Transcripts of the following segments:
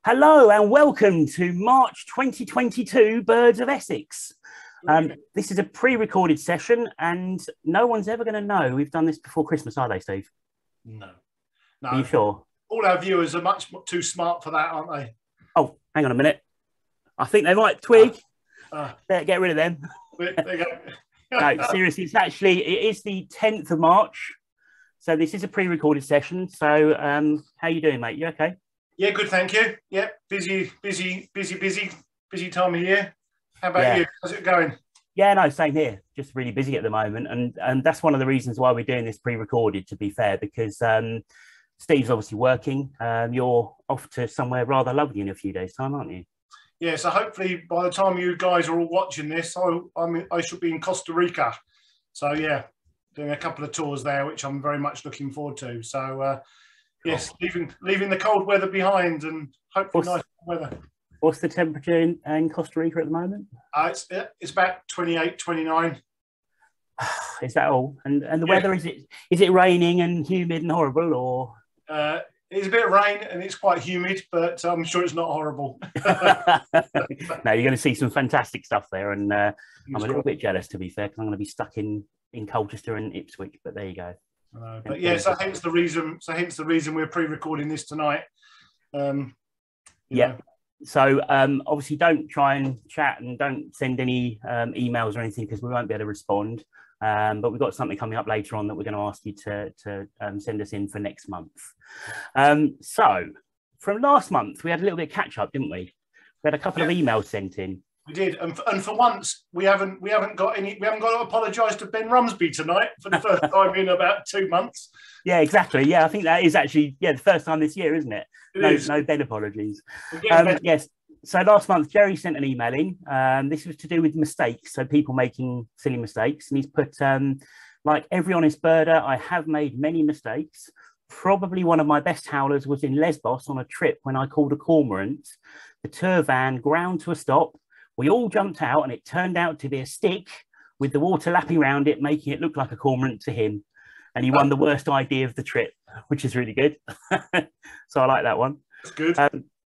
Hello and welcome to March 2022 Birds of Essex. This is a pre-recorded session and no one's ever going to know we've done this before Christmas, are they, Steve? No. Are you sure? All our viewers are much too smart for that, aren't they? Oh, hang on a minute. I think they might twig. Better get rid of them. There you go. No, seriously, it is the 10th of March. So this is a pre-recorded session. So how you doing, mate? You okay? Yeah, good, thank you. Yeah, busy time of year. How about you? How's it going? Yeah, no, same here. Just really busy at the moment. And that's one of the reasons why we're doing this pre-recorded, to be fair, because Steve's obviously working. You're off to somewhere rather lovely in a few days' time, aren't you? Yeah, so hopefully by the time you guys are all watching this, I should be in Costa Rica. So, yeah, doing a couple of tours there, which I'm very much looking forward to. So, yes, leaving the cold weather behind and hopefully nice weather. What's the temperature in Costa Rica at the moment? It's about 28, 29. Is that all? And the weather, is it raining and humid and horrible, or? It's a bit of rain and it's quite humid, but I'm sure it's not horrible. No, you're going to see some fantastic stuff there, and I'm a little bit jealous, to be fair, because I'm going to be stuck in Colchester and Ipswich. But there you go. But yeah, so hence the reason we're pre-recording this tonight. Yeah. So obviously don't try and chat and don't send any emails or anything, because we won't be able to respond. But we've got something coming up later on that we're going to ask you to send us in for next month. So from last month, we had a little bit of catch up, didn't we? We had a couple of emails sent in. We did, and for once we haven't got to apologise to Ben Rumsby tonight for the first time in about 2 months. Yeah, exactly. Yeah, I think that is actually the first time this year, isn't it? No Ben apologies. Yes. So last month, Jerry sent an email in. This was to do with mistakes, so people making silly mistakes, and he's put, like every honest birder, I have made many mistakes. Probably one of my best howlers was in Lesbos on a trip when I called a cormorant. The tour van ground to a stop. We all jumped out and it turned out to be a stick with the water lapping around it, making it look like a cormorant to him. And he won the worst idea of the trip, which is really good. So I like that one. That's good.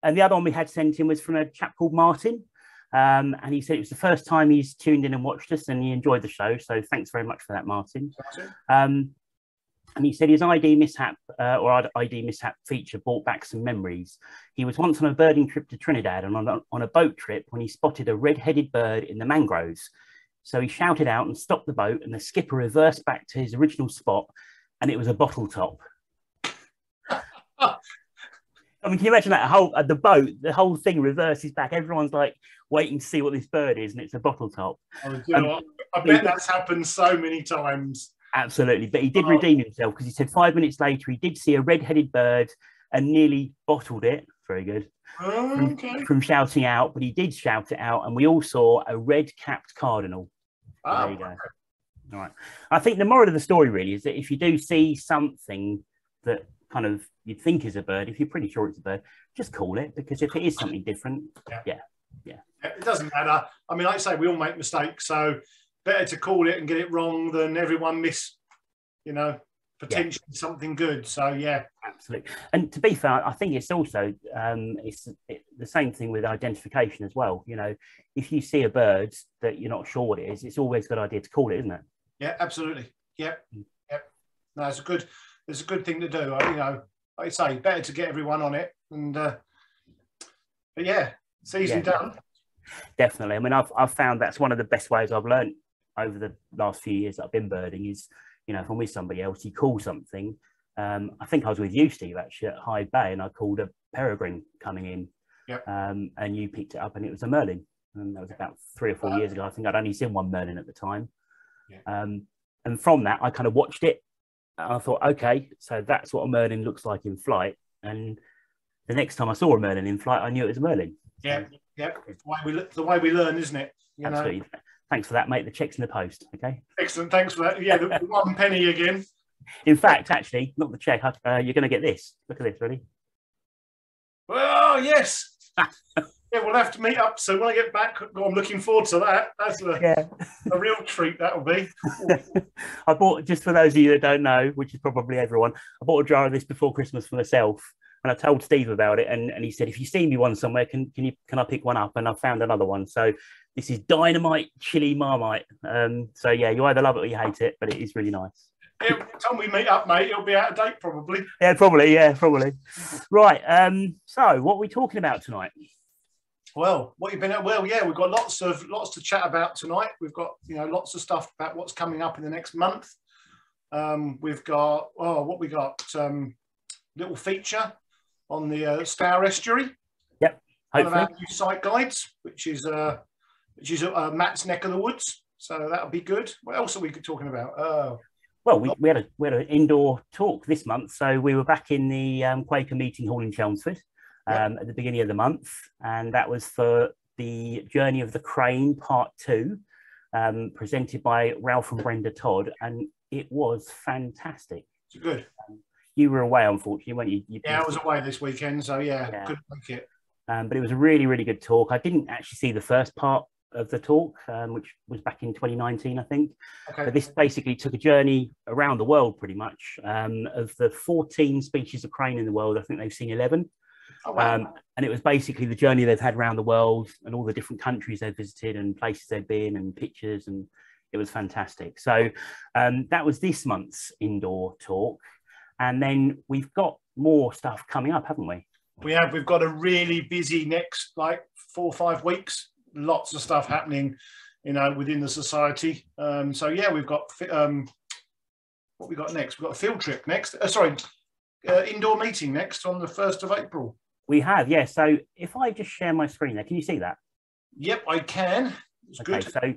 And the other one we had sent in was from a chap called Martin. And he said it was the first time he's tuned in and watched us and he enjoyed the show. So thanks very much for that, Martin. And he said his ID mishap feature brought back some memories. He was once on a birding trip to Trinidad and on a boat trip when he spotted a red-headed bird in the mangroves. So he shouted out and stopped the boat, and the skipper reversed back to his original spot, and it was a bottle top. I mean, can you imagine that? The whole thing reverses back. Everyone's like waiting to see what this bird is, and it's a bottle top. Oh, you know what? I bet that's happened so many times. Absolutely, but he did redeem himself, because he said 5 minutes later he did see a red-headed bird and nearly bottled it. Very good. From shouting out, but he did shout it out, and we all saw a red-capped cardinal. There you go. All right. I think the moral of the story really is that if you do see something that kind of you think is a bird, if you're pretty sure it's a bird, just call it, because if it is something different, yeah. It doesn't matter. I mean, like I say, we all make mistakes, so better to call it and get it wrong than everyone miss, potentially something good. So, yeah. Absolutely. And to be fair, I think it's also the same thing with identification as well. If you see a bird that you're not sure what it is, it's always a good idea to call it, isn't it? Yeah, absolutely. Yep. No, it's a good thing to do. Like I say, better to get everyone on it. And but yeah, it's easily done. Definitely. I mean, I've found that's one of the best ways I've learned over the last few years that I've been birding is, if I'm with somebody else, you call something. I think I was with you, Steve, actually at Hyde Bay, and I called a peregrine coming in. Yep. And you picked it up, and it was a Merlin. And that was about 3 or 4 years ago. I think I'd only seen one Merlin at the time. Yeah. And from that, I kind of watched it. And I thought, okay, so that's what a Merlin looks like in flight. And the next time I saw a Merlin in flight, I knew it was a Merlin. Yeah, the way we learn, isn't it? Absolutely. Thanks for that, mate. The check's in the post, okay? Excellent, thanks for that. Yeah, the 1 penny again. In fact, actually, not the check. You're going to get this. Look at this, ready? Oh, yes. Yeah, we'll have to meet up. So when I get back, I'm looking forward to that. That's a real treat, that'll be. I bought, just for those of you that don't know, which is probably everyone, I bought a jar of this before Christmas for myself. And I told Steve about it, and he said, if you see me one somewhere, can I pick one up? And I found another one. So this is Dynamite Chili Marmite. So yeah, you either love it or you hate it, but it is really nice. Yeah, by the time we meet up, mate, it'll be out of date probably. Yeah, probably. Yeah, probably. Right. So what are we talking about tonight? Well, what you've been at? Well, yeah, we've got lots to chat about tonight. We've got lots of stuff about what's coming up in the next month. We've got little feature on the Stour Estuary. Yep. One of our new site guides, which is Matt's neck of the woods. So that'll be good. What else are we talking about? Well, we had an indoor talk this month. So we were back in the Quaker Meeting Hall in Chelmsford at the beginning of the month, and that was for the Journey of the Crane Part 2, presented by Ralph and Brenda Todd, and it was fantastic. It's good. You were away, unfortunately, weren't you? Yeah, I was away this weekend, so yeah. Couldn't make it. But it was a really, really good talk. I didn't actually see the first part of the talk, which was back in 2019, I think. Okay. But this basically took a journey around the world, pretty much. Of the 14 species of crane in the world, I think they've seen 11. Oh, wow. And it was basically the journey they've had around the world and all the different countries they've visited and places they've been and pictures, and it was fantastic. So that was this month's indoor talk. And then we've got more stuff coming up, haven't we? We've got a really busy next 4 or 5 weeks. Lots of stuff happening, within the society. So yeah, we've got what we got next. We've got a field trip next. Indoor meeting next on the 1st of April. We have, yeah. So if I just share my screen there, can you see that? Yep, I can. It's okay, good. So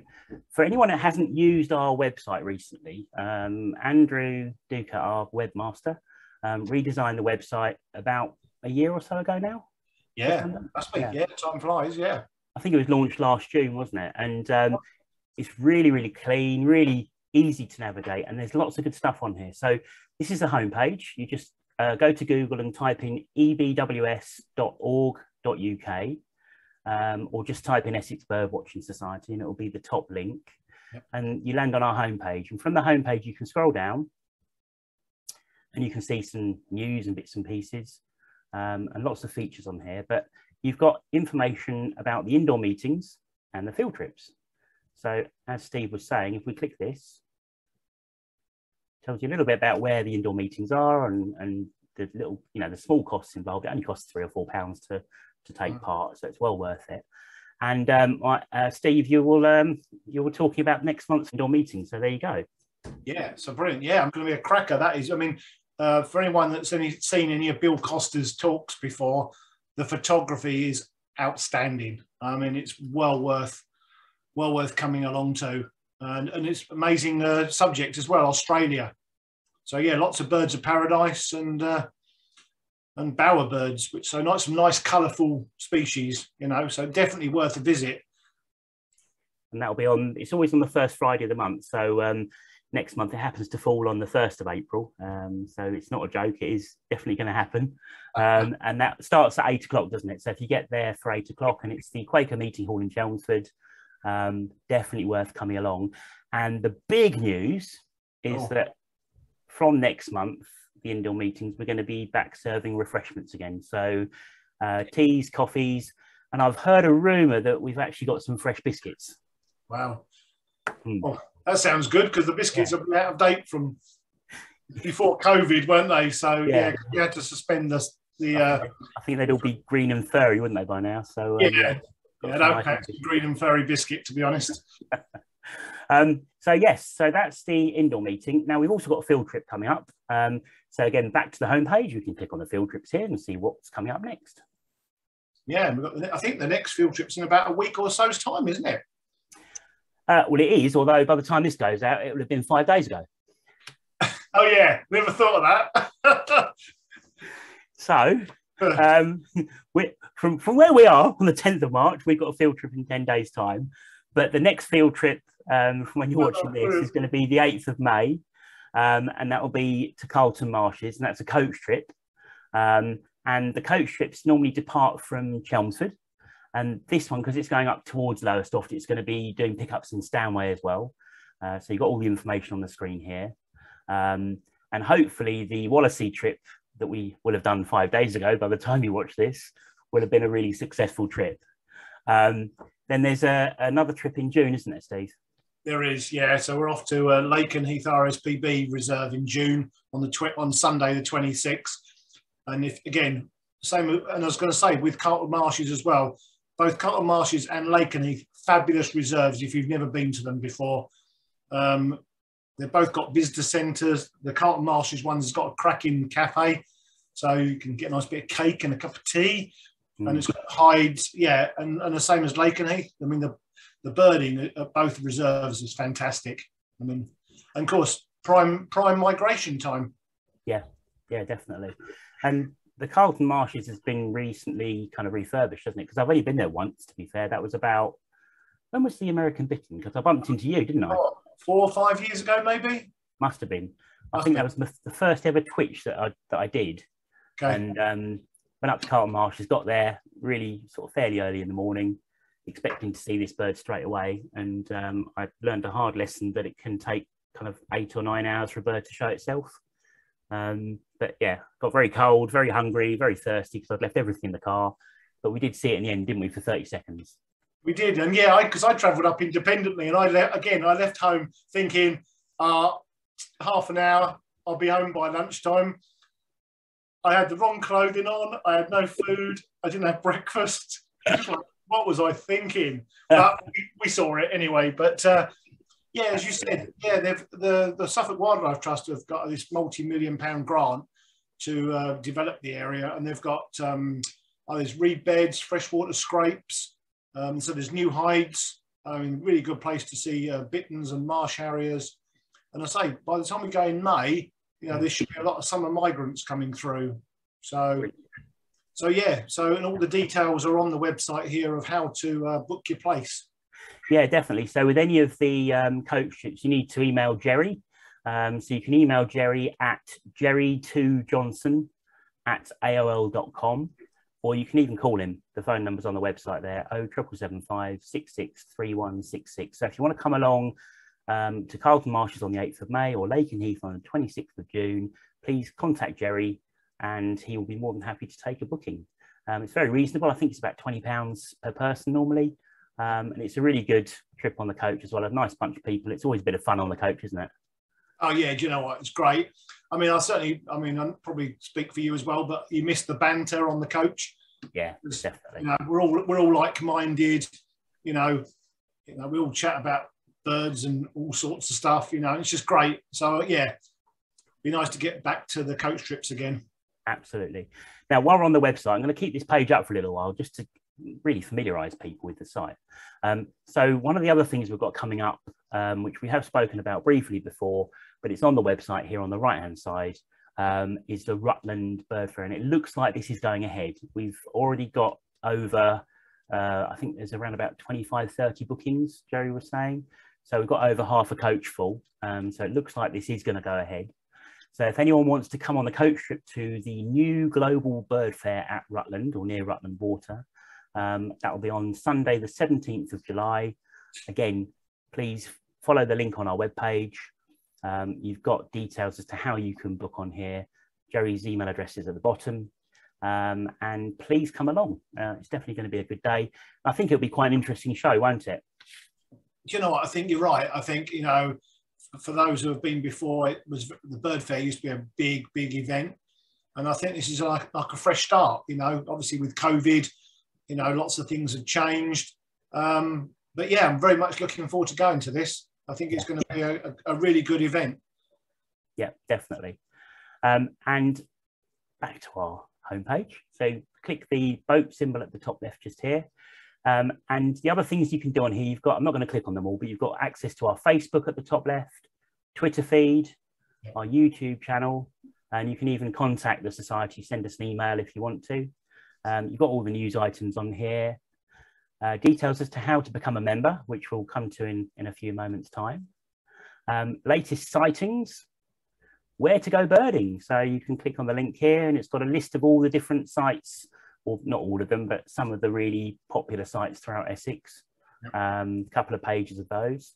for anyone that hasn't used our website recently, Andrew Duca, our webmaster, redesigned the website about a year or so ago now. Yeah, must be. Yeah, time flies. Yeah, I think it was launched last June, wasn't it? And it's really, really clean, really easy to navigate, and there's lots of good stuff on here. So this is the homepage. You just go to Google and type in ebws.org.uk, or just type in Essex Birdwatching Society, and it will be the top link. Yep. And you land on our homepage. And from the homepage, you can scroll down, and you can see some news and bits and pieces, and lots of features on here. But you've got information about the indoor meetings and the field trips. So as Steve was saying, if we click this, it tells you a little bit about where the indoor meetings are and the little, the small costs involved. It only costs £3 or £4 to take part, so it's well worth it. And Steve, you were talking about next month's indoor meeting, so there you go. Yeah, so brilliant. Yeah, I'm going to be a cracker. That is, for anyone that's seen any of Bill Costa's talks before, the photography is outstanding. It's well worth coming along to, and it's amazing subject as well, Australia. So yeah, lots of birds of paradise and bowerbirds, some nice colourful species, so definitely worth a visit. And that'll be it's always on the first Friday of the month. So next month it happens to fall on the 1st of April. So it's not a joke, it is definitely going to happen. And that starts at 8 o'clock, doesn't it? So if you get there for 8 o'clock, and it's the Quaker Meeting Hall in Chelmsford, definitely worth coming along. And the big news is that from next month, the indoor meetings, we're going to be back serving refreshments again. So teas, coffees, and I've heard a rumour that we've actually got some fresh biscuits. Wow. Oh, that sounds good, because the biscuits are out of date from before COVID, weren't they? So yeah, you had to suspend the I think they'd all be green and furry, wouldn't they, by now? So I don't fancy green and furry biscuit, to be honest. So yes, so that's the indoor meeting. Now we've also got a field trip coming up. So again, back to the homepage, you can click on the field trips here and see what's coming up next. Yeah, I think the next field trip's in about a week or so's time, isn't it? Well, it is, although by the time this goes out, it would have been 5 days ago. Oh yeah, never thought of that. So from where we are on the 10th of March, we've got a field trip in 10 days' time. But the next field trip from when you're watching this is going to be the 8th of May. And that will be to Carlton Marshes, and that's a coach trip. And the coach trips normally depart from Chelmsford. And this one, because it's going up towards Lowestoft, it's going to be doing pickups in Stanway as well. So you've got all the information on the screen here. And hopefully the Wallasey trip that we will have done 5 days ago by the time you watch this will have been a really successful trip. Then there's another trip in June, isn't there, Steve? There is, yeah. So we're off to Lakenheath RSPB Reserve in June on Sunday the 26th. And if again, same, and I was going to say with Carlton Marshes as well, both Carlton Marshes and Lakenheath, fabulous reserves if you've never been to them before. They've both got visitor centres. The Carlton Marshes one's got a cracking cafe, so you can get a nice bit of cake and a cup of tea. And it's got hides, yeah, and the same as Lakenheath. I mean, the birding at both reserves is fantastic. I mean, and of course, prime migration time. Yeah, definitely. And the Carlton Marshes has been recently kind of refurbished, hasn't it? Because I've only been there once, to be fair. That was about, when was the American Bitten? Because I bumped into you, didn't I? 4 or 5 years ago, maybe? Must have been. I think that was the first ever Twitch that I did. Okay. And went up to Carlton Marshes, got there really sort of fairly early in the morning, expecting to see this bird straight away. And I learned a hard lesson that it can take kind of 8 or 9 hours for a bird to show itself. But yeah, got very cold, very hungry, very thirsty because I'd left everything in the car. But we did see it in the end, didn't we, for 30 seconds? We did. And yeah, because I travelled up independently and I left home thinking half an hour, I'll be home by lunchtime. I had the wrong clothing on. I had no food. I didn't have breakfast. Like, what was I thinking? But we saw it anyway. But yeah, as you said, yeah, the Suffolk Wildlife Trust have got this multi-million-pound grant to develop the area, and they've got there's reed beds, freshwater scrapes. So there's new hides. I mean, really good place to see bitters and marsh harriers. And I say, by the time we go in May, you know, there should be a lot of summer migrants coming through. So yeah, and all the details are on the website here of how to book your place. Yeah, definitely. So with any of the coach trips, you need to email Jerry. So you can email Jerry at jerry2johnson@aol.com, or you can even call him. The phone number's on the website there, 07775 663166. So if you want to come along to Carlton Marshes on the 8th of May or Lakenheath on the 26th of June, please contact Jerry and he will be more than happy to take a booking. It's very reasonable. I think it's about £20 per person normally. And it's a really good trip on the coach as well. A nice bunch of people. It's always a bit of fun on the coach, isn't it? Oh yeah, do you know what? It's great. I mean, I probably speak for you as well, but you miss the banter on the coach. Yeah, definitely. You know, we're all like-minded. You know, we all chat about birds and all sorts of stuff. You know, it's just great. So yeah, be nice to get back to the coach trips again. Absolutely. Now, while we're on the website, I'm going to keep this page up for a little while just to really familiarise people with the site. So one of the other things we've got coming up, which we have spoken about briefly before, but it's on the website here on the right-hand side, is the Rutland Bird Fair. And it looks like this is going ahead. We've already got over, I think there's around about 25, 30 bookings, Jerry was saying. So we've got over half a coach full. So it looks like this is going to go ahead. So if anyone wants to come on the coach trip to the new Global Bird Fair at Rutland or near Rutland Water, that will be on Sunday, the 17th of July. Again, please follow the link on our webpage. You've got details as to how you can book on here. Jerry's email address is at the bottom. And please come along. It's definitely going to be a good day. I think it'll be quite an interesting show, won't it? Do you know what? I think you're right. I think, you know, for those who have been before, the Bird Fair used to be a big event. And I think this is like a fresh start, you know, obviously with COVID, you know, lots of things have changed. But yeah, I'm very much looking forward to going to this. I think it's going to be a really good event. Yeah, definitely. And back to our homepage. So click the boat symbol at the top left just here. And the other things you can do on here, you've got, I'm not going to click on them all, but you've got access to our Facebook at the top left, Twitter feed, our YouTube channel, and you can even contact the Society, send us an email if you want to. You've got all the news items on here, details as to how to become a member, which we'll come to in a few moments' time. Latest sightings, where to go birding. So you can click on the link here and it's got a list of all the different sites, or not all of them, but some of the really popular sites throughout Essex. A couple of pages of those.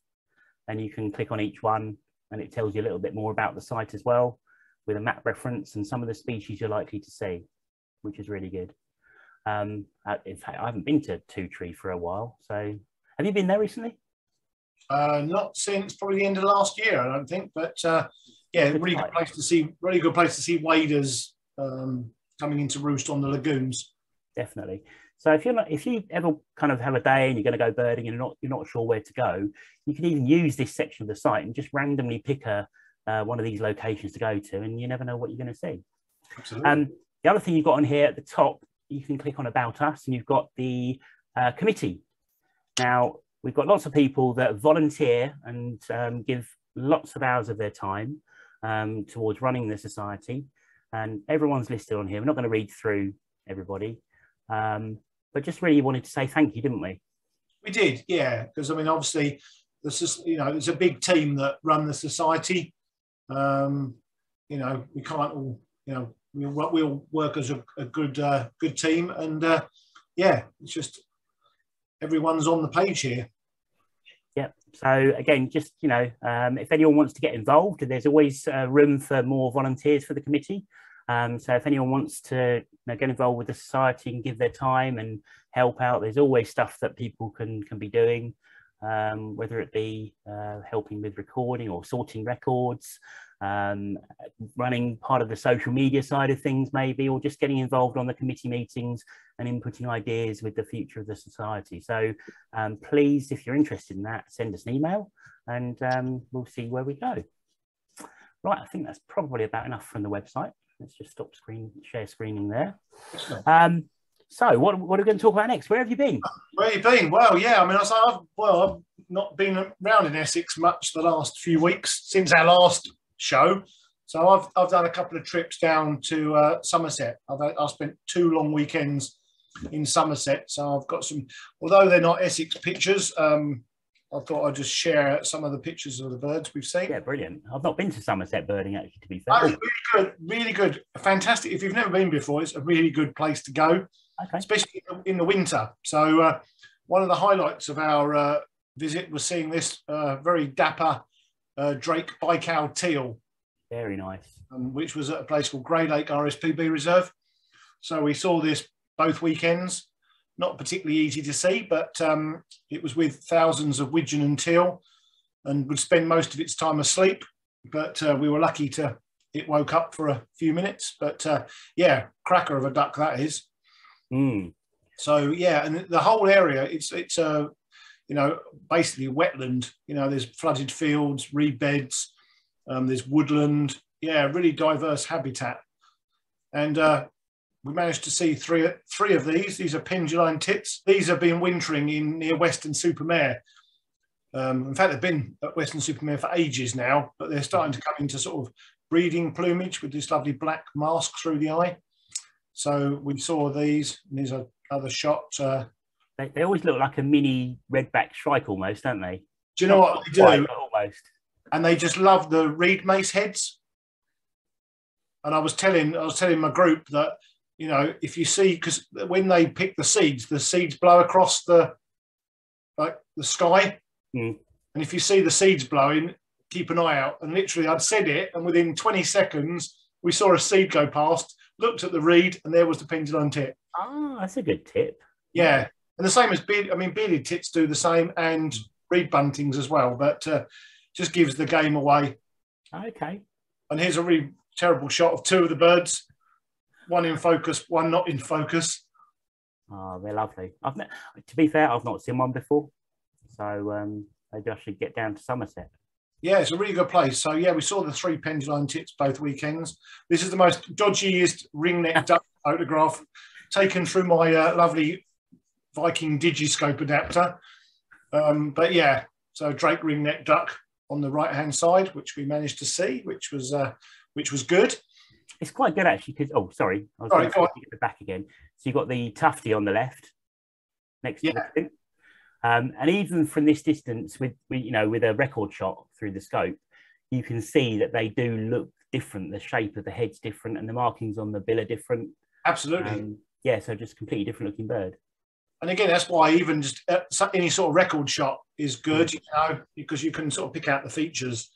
And you can click on each one and it tells you a little bit more about the site as well. with a map reference and some of the species you're likely to see, which is really good. In fact, I haven't been to Two Tree for a while. So have you been there recently? Not since probably the end of last year, I don't think. But yeah, really good place to see. Really good place to see waders coming into roost on the lagoons. Definitely. So if you ever kind of have a day and you're going to go birding and you're not sure where to go, you can even use this section of the site and just randomly pick one of these locations to go to, and you never know what you're going to see. Absolutely. The other thing you've got on here at the top, you can click on About Us, and you've got the committee. Now, we've got lots of people that volunteer and give lots of hours of their time towards running the society, and everyone's listed on here. We're not going to read through everybody, but just really wanted to say thank you, didn't we? We did, yeah, because I mean, obviously, this is, you know, it's a big team that run the society. You know, we can't all, you know, we'll work as a good team, and yeah, it's just everyone's on the page here. Yeah. So again, just, you know, if anyone wants to get involved, there's always room for more volunteers for the committee. So if anyone wants to, you know, get involved with the society and give their time and help out, there's always stuff that people can be doing, whether it be helping with recording or sorting records, running part of the social media side of things maybe, or just getting involved on the committee meetings and inputting ideas with the future of the society. So please, if you're interested in that, send us an email and we'll see where we go. Right, I think that's probably about enough from the website. Let's just stop share screening there. So what are we going to talk about next? Where have you been? Where have you been? Well, yeah, I mean, I've not been around in Essex much the last few weeks since our last show. So I've done a couple of trips down to Somerset. I've spent 2 long weekends in Somerset. So I've got some, although they're not Essex pictures, I thought I'd just share some of the pictures of the birds we've seen. Yeah, brilliant. I've not been to Somerset birding, actually, to be fair. Oh, really good, really good. Fantastic. If you've never been before, it's a really good place to go, okay, especially in the winter. So one of the highlights of our visit was seeing this very dapper Drake Vikal teal. Very nice. Which was at a place called Grey Lake RSPB Reserve. So we saw this both weekends. Not particularly easy to see, but it was with thousands of widgeon and teal, and would spend most of its time asleep. But we were lucky it woke up for a few minutes. But yeah, cracker of a duck that is. Mm. So yeah, and the whole area, it's you know, basically wetland. You know, there's flooded fields, reed beds, there's woodland. Yeah, really diverse habitat. And we managed to see three of these. These are Pendulum tits. These have been wintering near Weston-super-Mare. In fact, they've been at Weston-super-Mare for ages now, but they're starting to come into sort of breeding plumage with this lovely black mask through the eye. So we saw these, and these are other shots. They always look like a mini redback shrike almost, don't they? Do you know what they do? Almost. And they just love the reed mace heads. And I was telling my group that, you know, if you see, because when they pick the seeds blow across the sky. Mm. And if you see the seeds blowing, keep an eye out. And literally, I'd said it, and within 20 seconds, we saw a seed go past, looked at the reed, and there was the pendulum tit. Oh, that's a good tip. Yeah. And the same as bearded tits do the same, and reed buntings as well, but just gives the game away. Okay. And here's a really terrible shot of 2 of the birds. One in focus, one not in focus. Oh, they're lovely. To be fair, I've not seen one before. So maybe I should get down to Somerset. Yeah, it's a really good place. So yeah, we saw the 3 pendulum tits both weekends. This is the most dodgiest ringneck duck photograph taken through my lovely Viking Digiscope adapter. But yeah, so Drake ringneck duck on the right-hand side, which we managed to see, which was good. It's quite good actually, because sorry, I was going to get the back again. So you've got the tufty on the left, next to the two. And even from this distance, with a record shot through the scope, you can see that they do look different. The shape of the head's different, and the markings on the bill are different. Absolutely. Yeah, so just completely different looking bird. And again, that's why even just any sort of record shot is good, you know, because you can sort of pick out the features.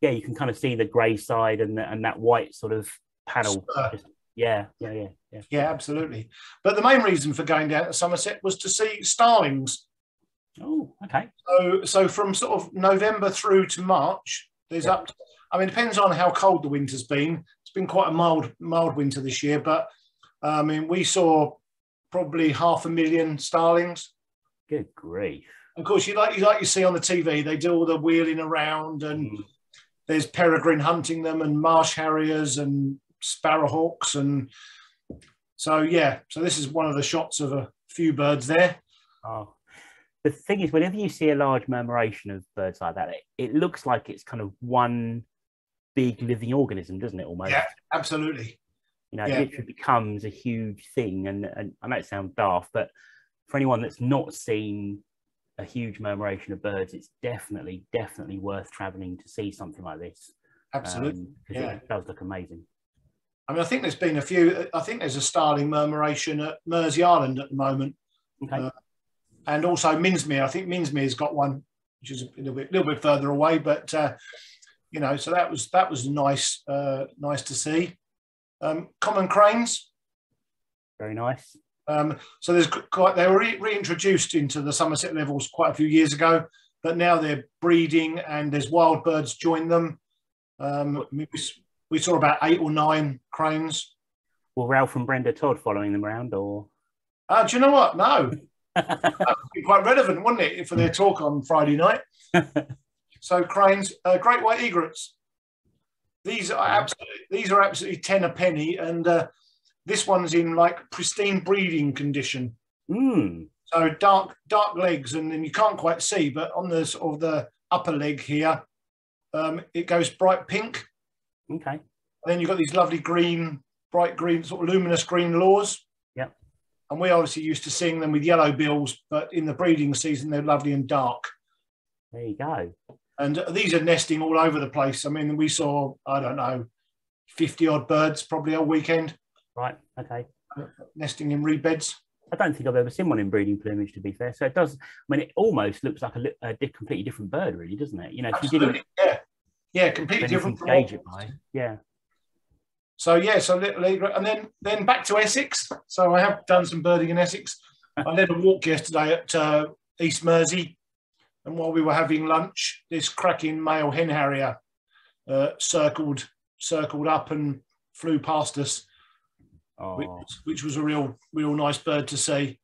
yeah, you can kind of see the grey side and that white sort of panel. Yeah, absolutely. But the main reason for going down to Somerset was to see starlings. Oh, okay. So from sort of November through to March, there's up to, I mean, it depends on how cold the winter's been. It's been quite a mild winter this year, but I mean, we saw probably 500,000 starlings. Good grief. Of course, like you see on the TV, they do all the wheeling around, and there's peregrine hunting them, and marsh harriers and sparrow hawks, and so this is one of the shots of a few birds there. Oh, the thing is, whenever you see a large murmuration of birds like that, it looks like it's kind of one big living organism, doesn't it? Almost. Yeah, absolutely. You know, it becomes a huge thing, and I know it sounds daft, but for anyone that's not seen a huge murmuration of birds, it's definitely worth travelling to see something like this. Absolutely, it does look amazing. I mean, I think there's been a few. I think there's a starling murmuration at Mersey Island at the moment, and also Minsmere. I think Minsmere's got one, which is a little bit further away, but you know, so that was nice to see. Common cranes, very nice. So they were reintroduced into the Somerset levels quite a few years ago, but now they're breeding and there's wild birds join them. We saw about 8 or 9 cranes. Were Ralph and Brenda Todd following them around, or? Do you know what? No, that would be quite relevant, wouldn't it, for their talk on Friday night? So cranes, great white egrets. These are absolutely 10 a penny, and this one's in like pristine breeding condition. So dark legs, and then you can't quite see, but on the sort of the upper leg here, it goes bright pink. Okay. And then you've got these lovely bright green, sort of luminous green lures. Yeah. And we obviously used to seeing them with yellow bills, but in the breeding season, they're lovely and dark. There you go. And these are nesting all over the place. I mean, we saw, I don't know, 50 odd birds probably all weekend. Right, okay. Nesting in reed beds. I don't think I've ever seen one in breeding plumage, to be fair. So it does, I mean, it almost looks like a completely different bird, really, doesn't it? You know, if absolutely. You didn't... Yeah, completely different. Gauge it by. Yeah. So, so little egret. And then back to Essex. So I have done some birding in Essex. I led a walk yesterday at East Mersey. And while we were having lunch, this cracking male hen harrier circled up and flew past us, which was a real nice bird to see.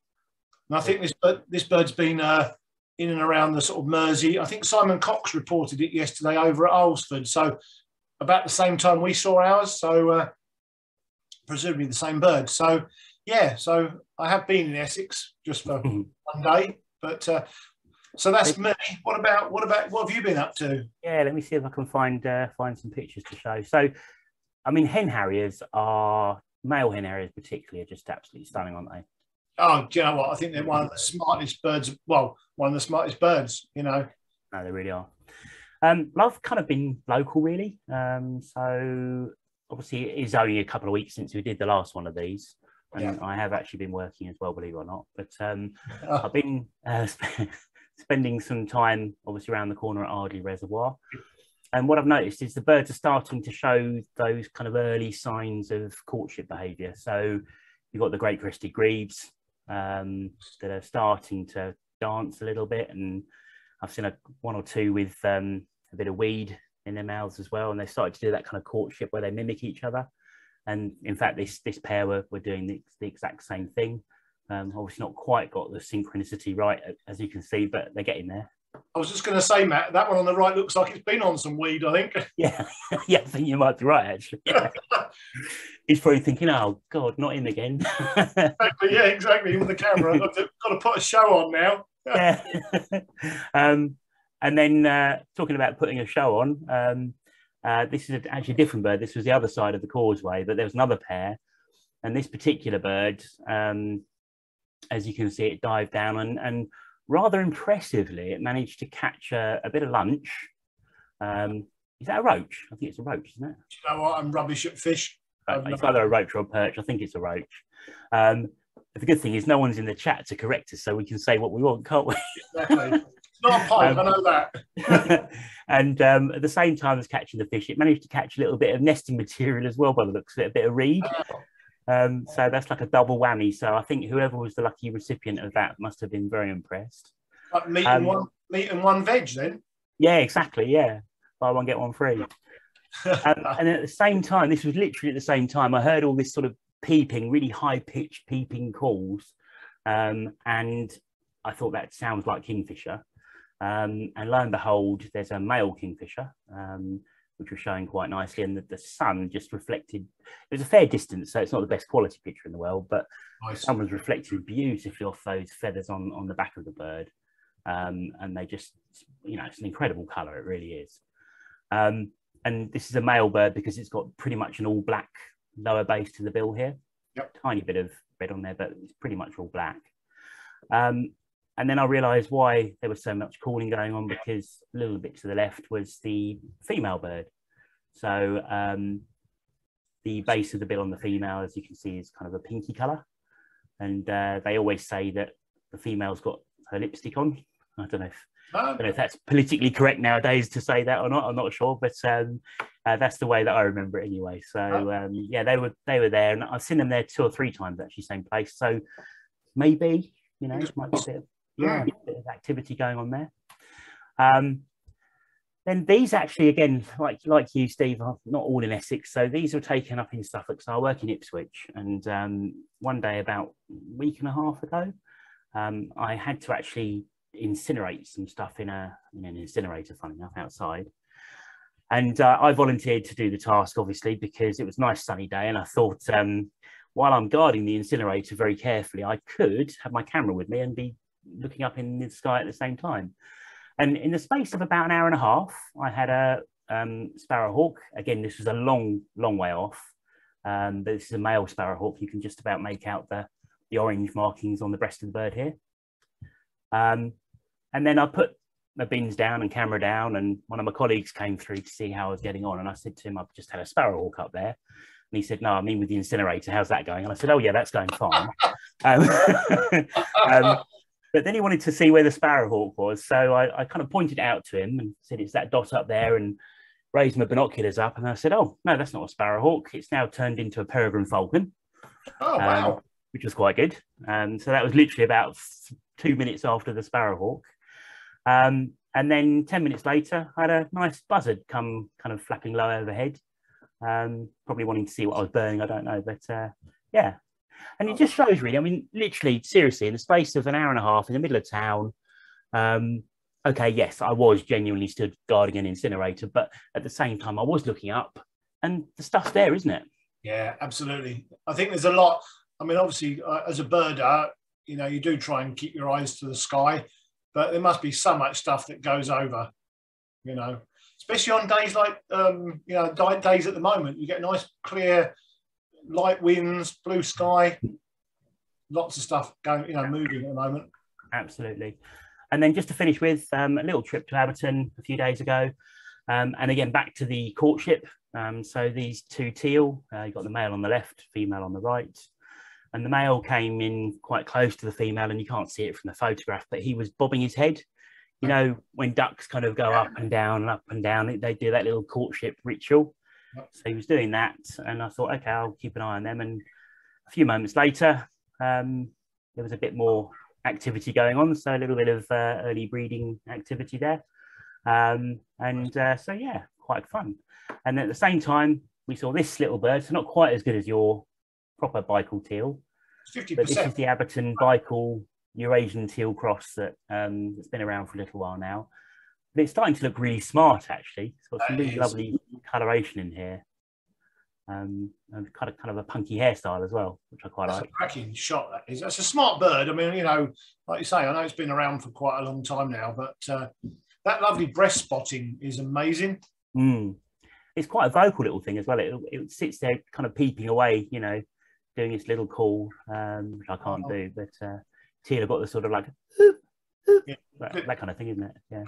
And I think this bird's been in and around the sort of Mersey. I think Simon Cox reported it yesterday over at Alresford. So about the same time we saw ours. So presumably the same bird. So so I have been in Essex just for one day, but. So that's me. What have you been up to? Yeah, let me see if I can find some pictures to show. So, I mean, male hen harriers particularly are just absolutely stunning, aren't they? Oh, do you know what? I think they're one of the smartest birds. Well, one of the smartest birds, you know. No, they really are. I've kind of been local, really. So obviously it is only a couple of weeks since we did the last one of these. And I have actually been working as well, believe it or not. But I've been spending some time, obviously, around the corner at Ardley Reservoir. And what I've noticed is the birds are starting to show those kind of early signs of courtship behaviour. So you've got the great crested greaves that are starting to dance a little bit. And I've seen one or two with a bit of weed in their mouths as well. And they started to do that kind of courtship where they mimic each other. And in fact, this pair were doing the exact same thing. Obviously not quite got the synchronicity right, as you can see, but they're getting there. I was just going to say, Matt, that one on the right looks like it's been on some weed, I think. Yeah, I think you might be right, actually. Yeah. He's probably thinking, oh, God, not him again. Exactly, with the camera. I've got to put a show on now. Yeah. And then talking about putting a show on, this is actually a different bird. This was the other side of the causeway, but there was another pair. And this particular bird, as you can see, it dived down and rather impressively, it managed to catch a bit of lunch. Is that a roach? I think it's a roach, isn't it? Do you know what? I'm rubbish at fish. It's either a roach or a perch. I think it's a roach. The good thing is no one's in the chat to correct us, so we can say what we want, can't we? Exactly. not a pike, I know that. And at the same time as catching the fish, it managed to catch a little bit of nesting material as well by the looks of it, a bit of reed. So that's like a double whammy. So I think whoever was the lucky recipient of that must have been very impressed. Like meat and one veg then? Yeah, exactly, yeah. Buy one, get one free. And at the same time, this was literally at the same time, I heard all this sort of peeping, really high-pitched peeping calls. And I thought that sounds like kingfisher. And lo and behold, there's a male kingfisher, which was showing quite nicely. And the sun just reflected, it was a fair distance, so it's not the best quality picture in the world, but the sun was reflecting beautifully off those feathers on the back of the bird. And they just, you know, it's an incredible colour, it really is. And this is a male bird because it's got pretty much an all black lower base to the bill here. Yep. Tiny bit of red on there, but it's pretty much all black. And then I realised why there was so much calling going on, because a little bit to the left was the female bird. So the base of the bill on the female, as you can see, is kind of a pinky colour. And they always say that the female's got her lipstick on. I don't know if that's politically correct nowadays to say that or not. I'm not sure, but that's the way that I remember it anyway. So yeah, they were there, and I've seen them there 2 or 3 times actually, same place. So maybe, you know, it might be a bit of activity going on there. Then these actually, again, like you, Steve, are not all in Essex. So these were taken up in Suffolk. So I work in Ipswich, and one day about a week and a half ago, I had to actually incinerate some stuff in an incinerator, funny enough, outside. And I volunteered to do the task, obviously, because it was a nice sunny day, and I thought, while I'm guarding the incinerator very carefully, I could have my camera with me and be looking up in the sky at the same time. And in the space of about an hour and a half, I had a Sparrow Hawk. Again, this was a long way off, but this is a male Sparrow Hawk. You can just about make out the orange markings on the breast of the bird here. And then I put my bins down and camera down, and one of my colleagues came through to see how I was getting on. And I said to him, I've just had a Sparrow Hawk up there. And he said, no, I mean with the incinerator, how's that going? And I said, oh yeah, that's going fine. But then he wanted to see where the Sparrow Hawk was. So I kind of pointed out to him and said, it's that dot up there, and raised my binoculars up. And I said, oh, no, that's not a Sparrow Hawk. It's now turned into a peregrine falcon. Oh, wow. Which was quite good. So that was literally about 2 minutes after the Sparrow Hawk. And then 10 minutes later, I had a nice buzzard come kind of flapping low overhead, probably wanting to see what I was burning, I don't know, but yeah. And it just shows, really, I mean, literally, seriously, in the space of an hour and a half in the middle of town, okay, yes, I was genuinely stood guarding an incinerator, but at the same time, I was looking up, and the stuff's there, isn't it? Yeah, absolutely. I think there's a lot. I mean, obviously, as a birder, you know, you do try and keep your eyes to the sky, but there must be so much stuff that goes over, you know, especially on days like, you know, days at the moment. You get nice, clear, light winds, blue sky, lots of stuff going, you know, moving at the moment. Absolutely. And then just to finish with a little trip to Aberton a few days ago. And again, back to the courtship. So these 2 teal, you've got the male on the left, female on the right. And the male came in quite close to the female, and you can't see it from the photograph, but he was bobbing his head. You know, when ducks kind of go up and down, they do that little courtship ritual. So he was doing that, and I thought, okay, I'll keep an eye on them. And a few moments later, there was a bit more activity going on, so a little bit of early breeding activity there. So, yeah, quite fun. And at the same time, we saw this little bird, so not quite as good as your proper Vikal teal, 50%. but this is the Aberton Vikal Eurasian teal cross that's been around for a little while now. But it's starting to look really smart, actually. It's got some really lovely coloration in here, and kind of a punky hairstyle as well, which I quite like. That's a cracking shot, that is. That's a smart bird. I mean, you know, like you say, I know it's been around for quite a long time now, but that lovely breast spotting is amazing. It's quite a vocal little thing as well. It sits there kind of peeping away, you know, doing its little call, which I can't do, but Teal have got the sort of like that kind of thing, isn't it? Yeah.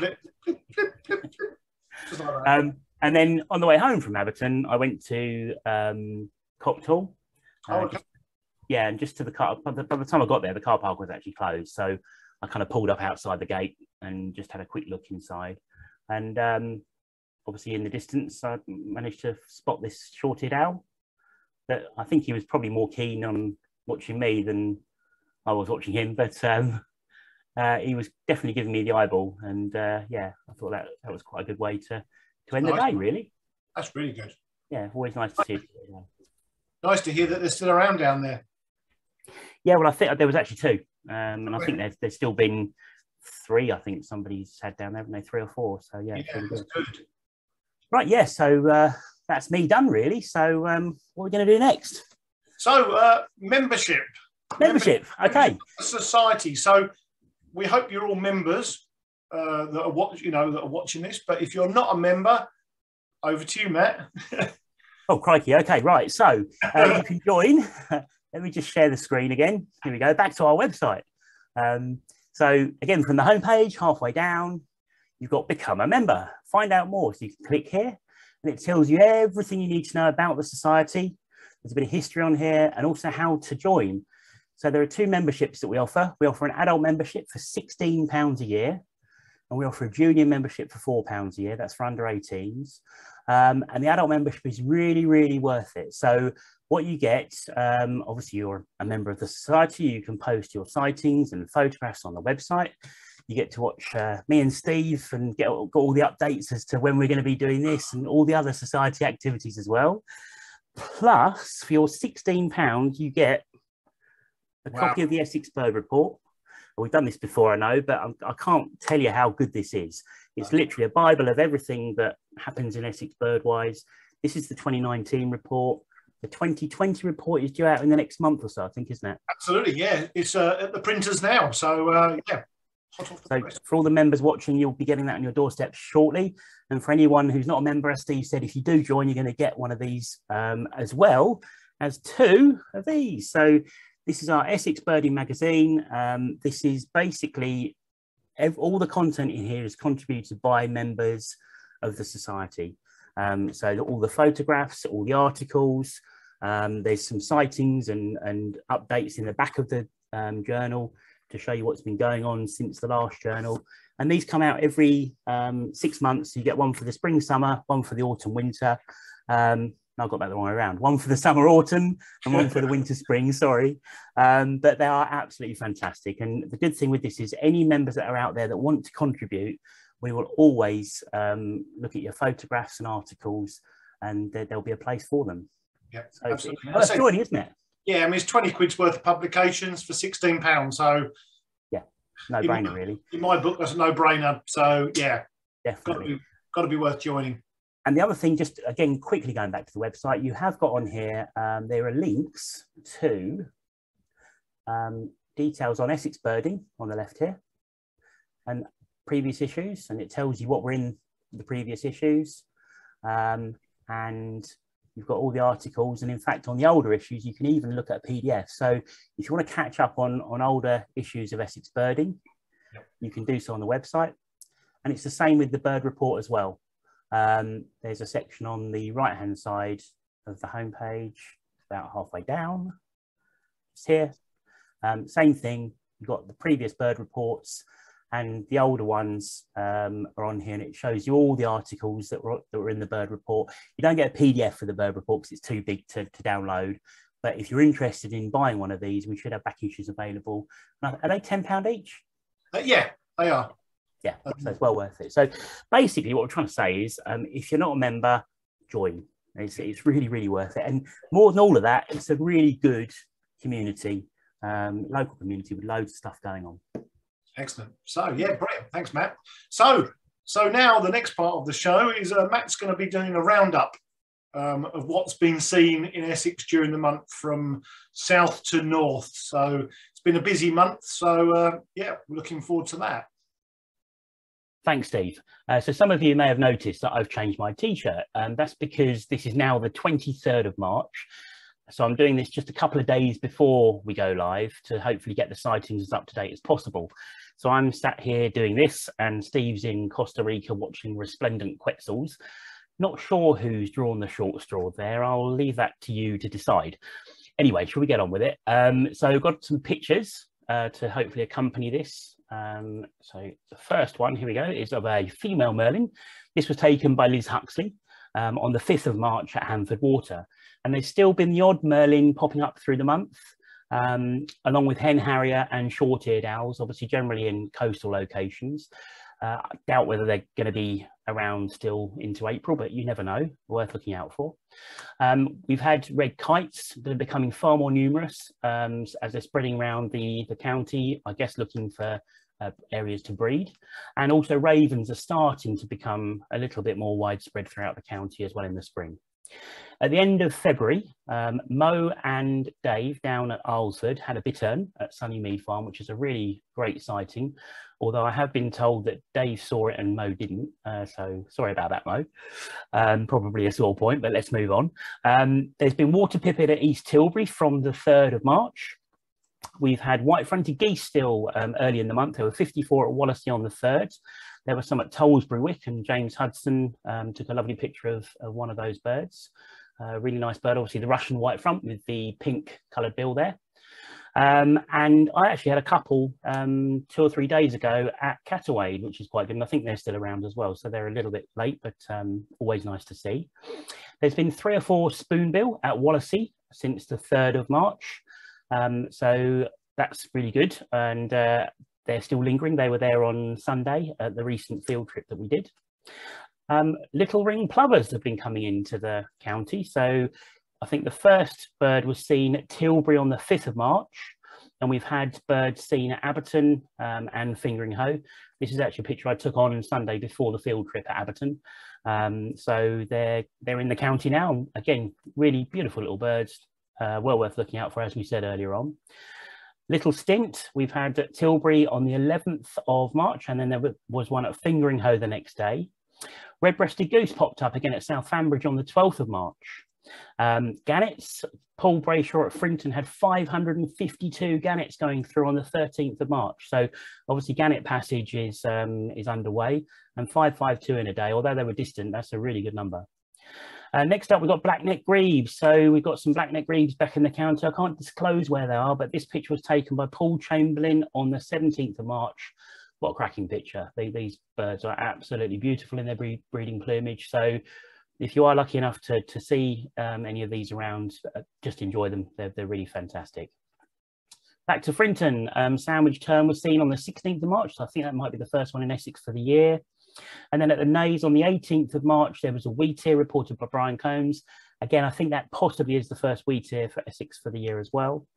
Just like that. And then on the way home from Aberton, I went to Copthall. Okay. And just to the car. By the time I got there, the car park was actually closed, so I kind of pulled up outside the gate and just had a quick look inside. And obviously in the distance, I managed to spot this short-eared owl. That I think he was probably more keen on watching me than I was watching him, but he was definitely giving me the eyeball. And yeah, I thought that was quite a good way to end the day, really. That's really good. Yeah, always nice to see it. Nice to hear that they're still around down there. Yeah, well, I think there was actually 2. And I think there's still been 3, I think somebody's had down there, haven't they? 3 or 4. So yeah, it's really good. Right, yeah, so that's me done, really. So what are we going to do next? So membership. Membership, okay. Society. So we hope you're all members that are watching this. But if you're not a member, over to you, Matt. Oh, crikey. Okay, right. So you can join. Let me just share the screen again. Here we go. Back to our website. So again, from the homepage, halfway down, you've got Become a Member. Find out more. So you can click here and it tells you everything you need to know about the society. There's a bit of history on here and also how to join. So there are 2 memberships that we offer. We offer an adult membership for £16 a year. And we offer a junior membership for £4 a year. That's for under 18s. And the adult membership is really, really worth it. So what you get, obviously you're a member of the society. You can post your sightings and photographs on the website. You get to watch me and Steve and got all the updates as to when we're going to be doing this and all the other society activities as well. Plus, for your £16, you get a copy of the Essex Bird Report. We've done this before, I know, but I can't tell you how good this is. It's literally a Bible of everything that happens in Essex birdwise. This is the 2019 report. The 2020 report is due out in the next month or so, I think, isn't it? Absolutely, yeah. It's at the printers now, so yeah. So for all the members watching, you'll be getting that on your doorstep shortly. And for anyone who's not a member, as Steve said, if you do join, you're going to get one of these as well as 2 of these. So this is our Essex Birdie magazine. This is basically all the content in here is contributed by members of the society. So all the photographs, all the articles, there's some sightings and updates in the back of the journal to show you what's been going on since the last journal. And these come out every 6 months. You get one for the spring, summer, one for the autumn, winter. I got that the wrong way around. One for the summer, autumn, and one for the winter, spring, sorry. But they are absolutely fantastic. And the good thing with this is any members that are out there that want to contribute, we will always look at your photographs and articles, and there'll be a place for them. Yeah, so absolutely. It's worth joining, isn't it? Yeah, I mean, it's 20 quid's worth of publications for £16. So yeah, no brainer, really. In my book, that's a no-brainer. So yeah, definitely got to be worth joining. And the other thing, just again, quickly going back to the website, you have got on here, there are links to details on Essex birding on the left here and previous issues. And it tells you what were in the previous issues. And you've got all the articles. And in fact, on the older issues, you can even look at a PDF. So if you want to catch up on older issues of Essex birding, you can do so on the website. And it's the same with the bird report as well. There's a section on the right hand side of the homepage, about halfway down. It's here. Same thing, you've got the previous bird reports and the older ones are on here, and it shows you all the articles that were in the bird report. You don't get a PDF for the bird report because it's too big to download. But if you're interested in buying one of these, we should have back issues available. Are they £10 each? Yeah, they are. Yeah, so it's well worth it. So basically what we're trying to say is if you're not a member, join. It's really, really worth it. And more than all of that, it's a really good community, local community with loads of stuff going on. Excellent. So yeah, brilliant. Thanks, Matt. So now the next part of the show is Matt's going to be doing a roundup of what's been seen in Essex during the month from south to north. So it's been a busy month. So yeah, we're looking forward to that. Thanks, Steve. So some of you may have noticed that I've changed my t-shirt. That's because this is now the 23rd of March. So I'm doing this just a couple of days before we go live to hopefully get the sightings as up to date as possible. So I'm sat here doing this and Steve's in Costa Rica watching resplendent quetzals. Not sure who's drawn the short straw there. I'll leave that to you to decide. Anyway, shall we get on with it? So I've got some pictures to hopefully accompany this. So the first one, here we go, is of a female Merlin. This was taken by Liz Huxley on the 5th of March at Hanford Water. And there's still been the odd Merlin popping up through the month, along with hen harrier and short-eared owls, obviously generally in coastal locations. I doubt whether they're going to be around still into April, but you never know, worth looking out for. We've had red kites that are becoming far more numerous as they're spreading around the county, I guess looking for areas to breed. And also ravens are starting to become a little bit more widespread throughout the county as well in the spring. At the end of February, Mo and Dave down at Alresford had a bittern at Sunny Mead Farm, which is a really great sighting. Although I have been told that Dave saw it and Mo didn't. So sorry about that, Mo. Probably a sore point, but let's move on. There's been water pipit at East Tilbury from the 3rd of March. We've had white-fronted geese still early in the month. There were 54 at Wallasey on the 3rd. There were some at Tollesbury Wick, and James Hudson took a lovely picture of one of those birds. Really nice bird, obviously the Russian white front with the pink coloured bill there. And I actually had a couple 2 or 3 days ago at Catawade, which is quite good. And I think they're still around as well. So they're a little bit late, but always nice to see. There's been 3 or 4 spoonbill at Wallasey since the 3rd of March. So that's really good. And they're still lingering. They were there on Sunday at the recent field trip that we did. Little ring plovers have been coming into the county. So I think the first bird was seen at Tilbury on the 5th of March, and we've had birds seen at Aberton and Fingering Hoe. This is actually a picture I took on Sunday before the field trip at Aberton. So they're in the county now. Again, really beautiful little birds, well worth looking out for, as we said earlier on. Little stint we've had at Tilbury on the 11th of March, and then there was one at Fingering Hoe the next day. Red-breasted goose popped up again at South Fambridge on the 12th of March. Gannets, Paul Brayshaw at Frinton had 552 gannets going through on the 13th of March. So obviously gannet passage is underway, and 552 in a day. Although they were distant, that's a really good number. Next up, we've got black-necked greaves. So we've got some black-necked greaves back in the county. I can't disclose where they are, but this picture was taken by Paul Chamberlain on the 17th of March. What a cracking picture. These birds are absolutely beautiful in their breeding plumage. So if you are lucky enough to see any of these around, just enjoy them. They're really fantastic. Back to Frinton, sandwich tern was seen on the 16th of March. So I think that might be the first one in Essex for the year. And then at the Naze on the 18th of March, there was a wheatear reported by Brian Combs. Again, I think that possibly is the first wheatear for Essex for the year as well.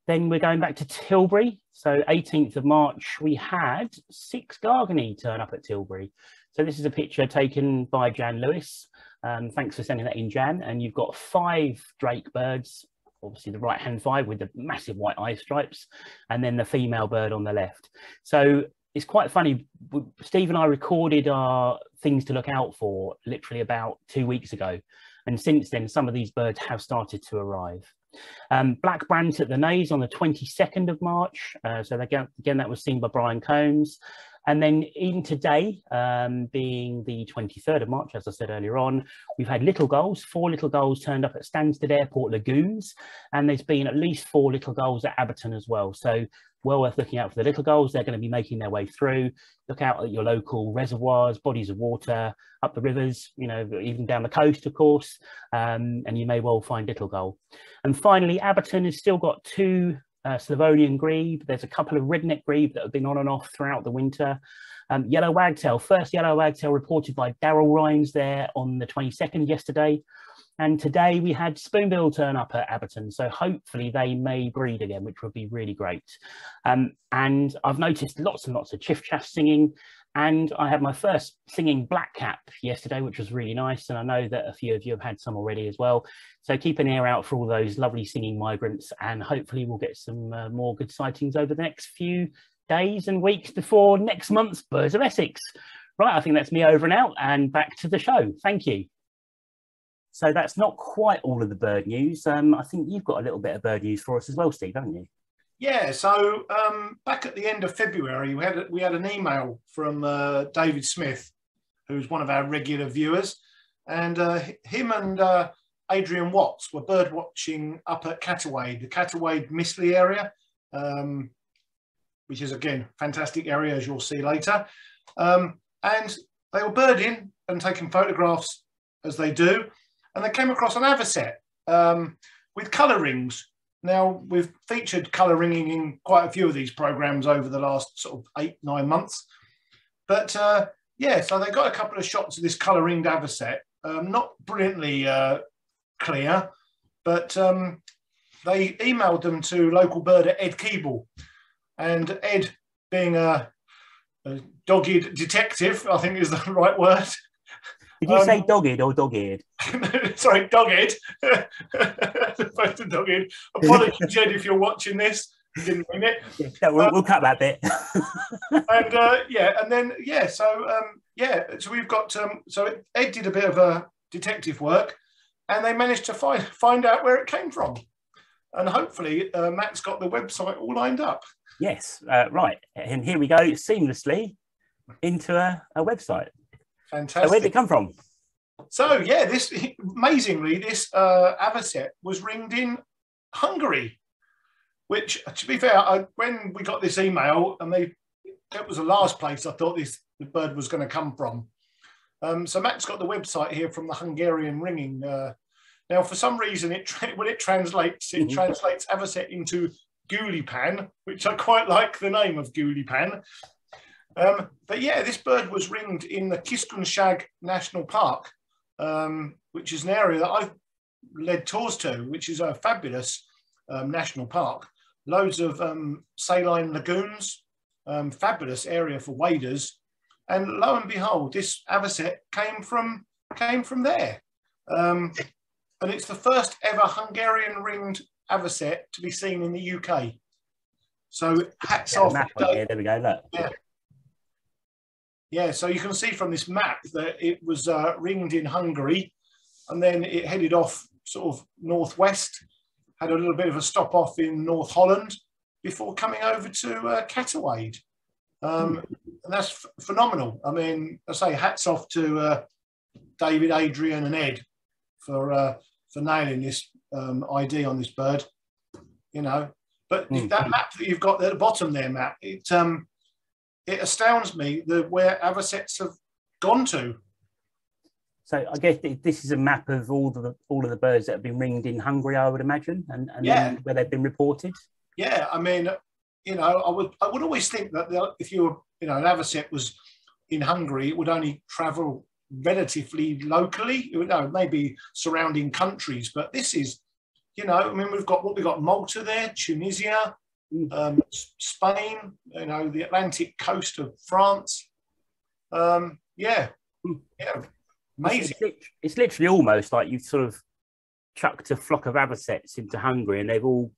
Then we're going back to Tilbury. So 18th of March, we had 6 Garganey turn up at Tilbury. So this is a picture taken by Jan Lewis. Thanks for sending that in, Jan. And you've got 5 drake birds, obviously the right-hand 5 with the massive white eye stripes, and then the female bird on the left. So it's quite funny. Steve and I recorded our things to look out for literally about 2 weeks ago. And since then, some of these birds have started to arrive. Black Brant at the Naze on the 22nd of March. So again, that was seen by Brian Combs. And then even today, being the 23rd of March, as I said earlier on, we've had little gulls. 4 little gulls turned up at Stansted Airport Lagoons. And there's been at least 4 little gulls at Aberton as well. So well worth looking out for the little gulls. They're going to be making their way through. Look out at your local reservoirs, bodies of water, up the rivers, you know, even down the coast, of course, and you may well find little gull. And finally, Aberton has still got 2 Slavonian grebe. There's a couple of redneck grebe that have been on and off throughout the winter. Yellow wagtail, first yellow wagtail reported by Daryl Rhymes there on the 22nd yesterday. And today we had spoonbill turn up at Aberton, so hopefully they may breed again, which would be really great. And I've noticed lots and lots of chiff-chaff singing, and I had my first singing blackcap yesterday, which was really nice, and I know that a few of you have had some already as well. So keep an ear out for all those lovely singing migrants, and hopefully we'll get some more good sightings over the next few days and weeks before next month's Birds of Essex. Right, I think that's me over and out, and back to the show. Thank you. So that's not quite all of the bird news. I think you've got a little bit of bird news for us as well, Steve, haven't you? Yeah, so back at the end of February, we had an email from David Smith, who's one of our regular viewers, and him and Adrian Watts were bird watching up at Catawade, the Catawade Mistley area. which is again fantastic area, as you'll see later. And they were birding and taking photographs as they do, and they came across an avocet with colour rings. Now, we've featured colour ringing in quite a few of these programmes over the last sort of 8-9 months. But yeah, so they got a couple of shots of this colour ringed avocet, not brilliantly clear, but they emailed them to local birder Ed Keeble. And Ed, being a dogged detective, I think is the right word. Did you say dogged or dog-eared? Sorry, dogged. Opposed to dogged. Apologies, Ed, if you're watching this. You didn't mean it. Yeah, we'll cut that bit. And yeah, and then yeah, so yeah, so we've got so Ed did a bit of detective work, and they managed to find out where it came from, and hopefully Matt's got the website all lined up. Yes, right, and here we go seamlessly into a website. Fantastic. So where did it come from? So yeah, this amazingly, this avocet was ringed in Hungary. Which, to be fair, when we got this email, and that was the last place I thought the bird was going to come from. So Matt's got the website here from the Hungarian ringing. Now, for some reason, when it translates avocet into gulipan, which I quite like the name of gulipan. But yeah, this bird was ringed in the Kiskunság National Park, which is an area that I've led tours to, which is a fabulous national park. Loads of saline lagoons, fabulous area for waders, and lo and behold, this avocet came from there, and it's the first ever Hungarian ringed avocet to be seen in the UK. So hats off. There we go. Look. Yeah. Yeah, so you can see from this map that it was ringed in Hungary, and then it headed off sort of northwest. Had a little bit of a stop off in North Holland before coming over to Catawade. And that's phenomenal. I mean, I say hats off to David, Adrian and Ed for nailing this ID on this bird, you know. But that map that you've got at the bottom there, Matt, it astounds me where avocets have gone to. So I guess this is a map of all of the birds that have been ringed in Hungary, I would imagine, and yeah, where they've been reported. Yeah, I mean, you know, I would always think that if you were, you know, an avocet was in Hungary, it would only travel relatively locally, you know, maybe surrounding countries. But this is, you know, I mean, we've got Malta there, Tunisia, Spain, you know, the Atlantic coast of France. Yeah. Amazing. It's literally almost like you've sort of chucked a flock of avocets into Hungary and they've all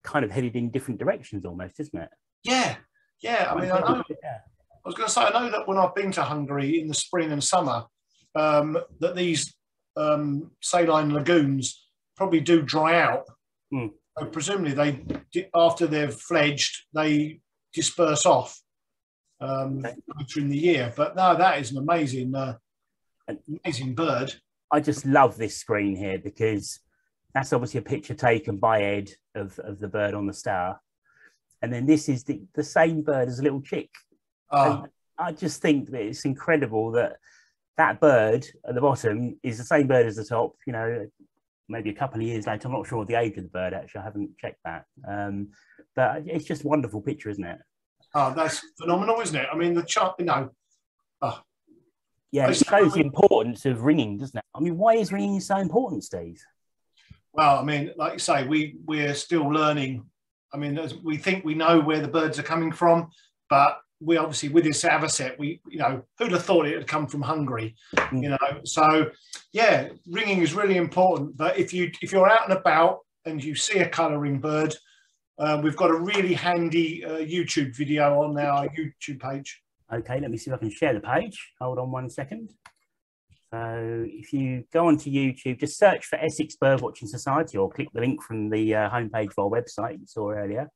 kind of headed in different directions almost, isn't it? Yeah. Yeah. I mean, I know, I was going to say, I know that when I've been to Hungary in the spring and summer, that these saline lagoons probably do dry out. So presumably after they've fledged, they disperse off later in the year. But no, that is an amazing bird. I just love this screen here because that's obviously a picture taken by Ed of the bird on the Stour. And then this is the same bird as a little chick. I just think that it's incredible that bird at the bottom is the same bird as the top, you know, maybe a couple of years later. I'm not sure of the age of the bird, actually. I haven't checked that. But it's just a wonderful picture, isn't it? Oh, that's phenomenal, isn't it? I mean, the chart, you know. Yeah, it shows the importance of ringing, doesn't it? I mean, why is ringing so important, Steve? Well, I mean, like you say, we're still learning. I mean, we think we know where the birds are coming from, but we obviously, with this avocet, you know, who'd have thought it had come from Hungary, you know? So, yeah, ringing is really important. But if you're out and about and you see a colouring bird, we've got a really handy YouTube video on our YouTube page. Okay, let me see if I can share the page. Hold on 1 second. So if you go onto YouTube, just search for Essex Birdwatching Society or click the link from the homepage of our website you saw earlier,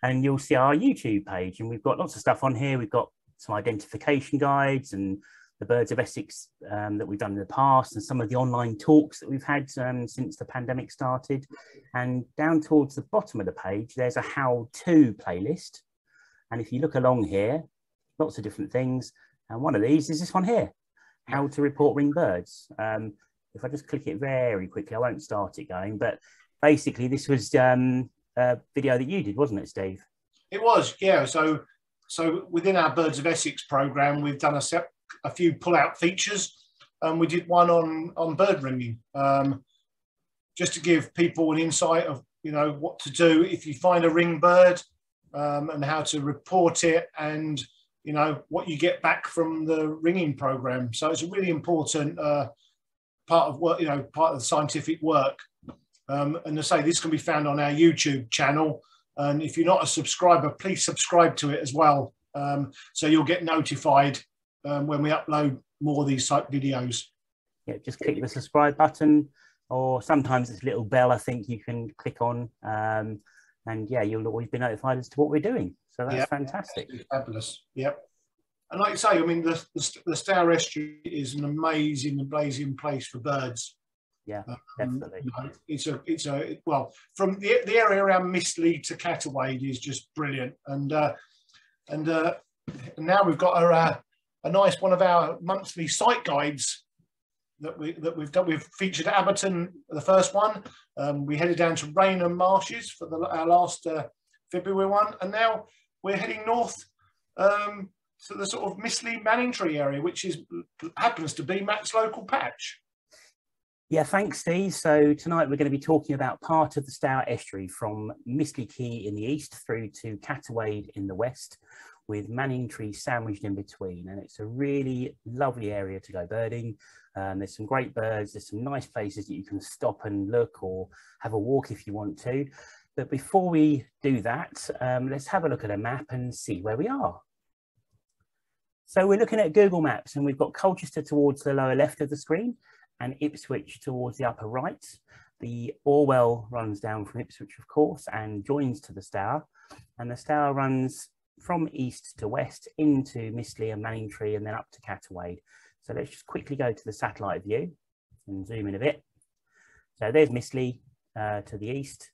and you'll see our YouTube page. And we've got lots of stuff on here. We've got some identification guides and the birds of Essex that we've done in the past, and some of the online talks that we've had since the pandemic started. And down towards the bottom of the page, there's a how-to playlist. And if you look along here, lots of different things. And one of these is this one here, how to report ring birds. If I just click it very quickly, I won't start it going, but basically this was a video that you did, wasn't it, Steve? It was, yeah. So within our Birds of Essex programme, we've done a few pull-out features. We did one on bird ringing, just to give people an insight of, you know, what to do if you find a ring bird, and how to report it, and, you know, what you get back from the ringing programme. So it's a really important part of work, you know, part of the scientific work. And I say this can be found on our YouTube channel. And if you're not a subscriber, please subscribe to it as well. So you'll get notified when we upload more of these type videos. Yeah, just click the subscribe button, or sometimes it's a little bell I think you can click on. And yeah, you'll always be notified as to what we're doing. So that's fantastic. Fabulous. Yep. And like I say, I mean, the Stour Estuary is an amazing and blazing place for birds. Yeah, definitely. You know, well, from the area around Misty to Catawade is just brilliant, and now we've got a nice one of our monthly site guides that we've done. We've featured Aberton, the first one. We headed down to Rainham Marshes for our last February one, and now we're heading north to the sort of Misty Manningtree area, which happens to be Matt's local patch. Yeah, thanks, Steve. So tonight we're going to be talking about part of the Stour Estuary from Misty Key in the east through to Catawade in the west, with Manningtree sandwiched in between. And it's a really lovely area to go birding. There's some great birds. There's some nice places that you can stop and look, or have a walk if you want to. But before we do that, let's have a look at a map and see where we are. So we're looking at Google Maps, and we've got Colchester towards the lower left of the screen, and Ipswich towards the upper right. The Orwell runs down from Ipswich, of course, and joins to the Stour. And the Stour runs from east to west into Misty and Manningtree, and then up to Catawade. So let's just quickly go to the satellite view and zoom in a bit. So there's Misty to the east,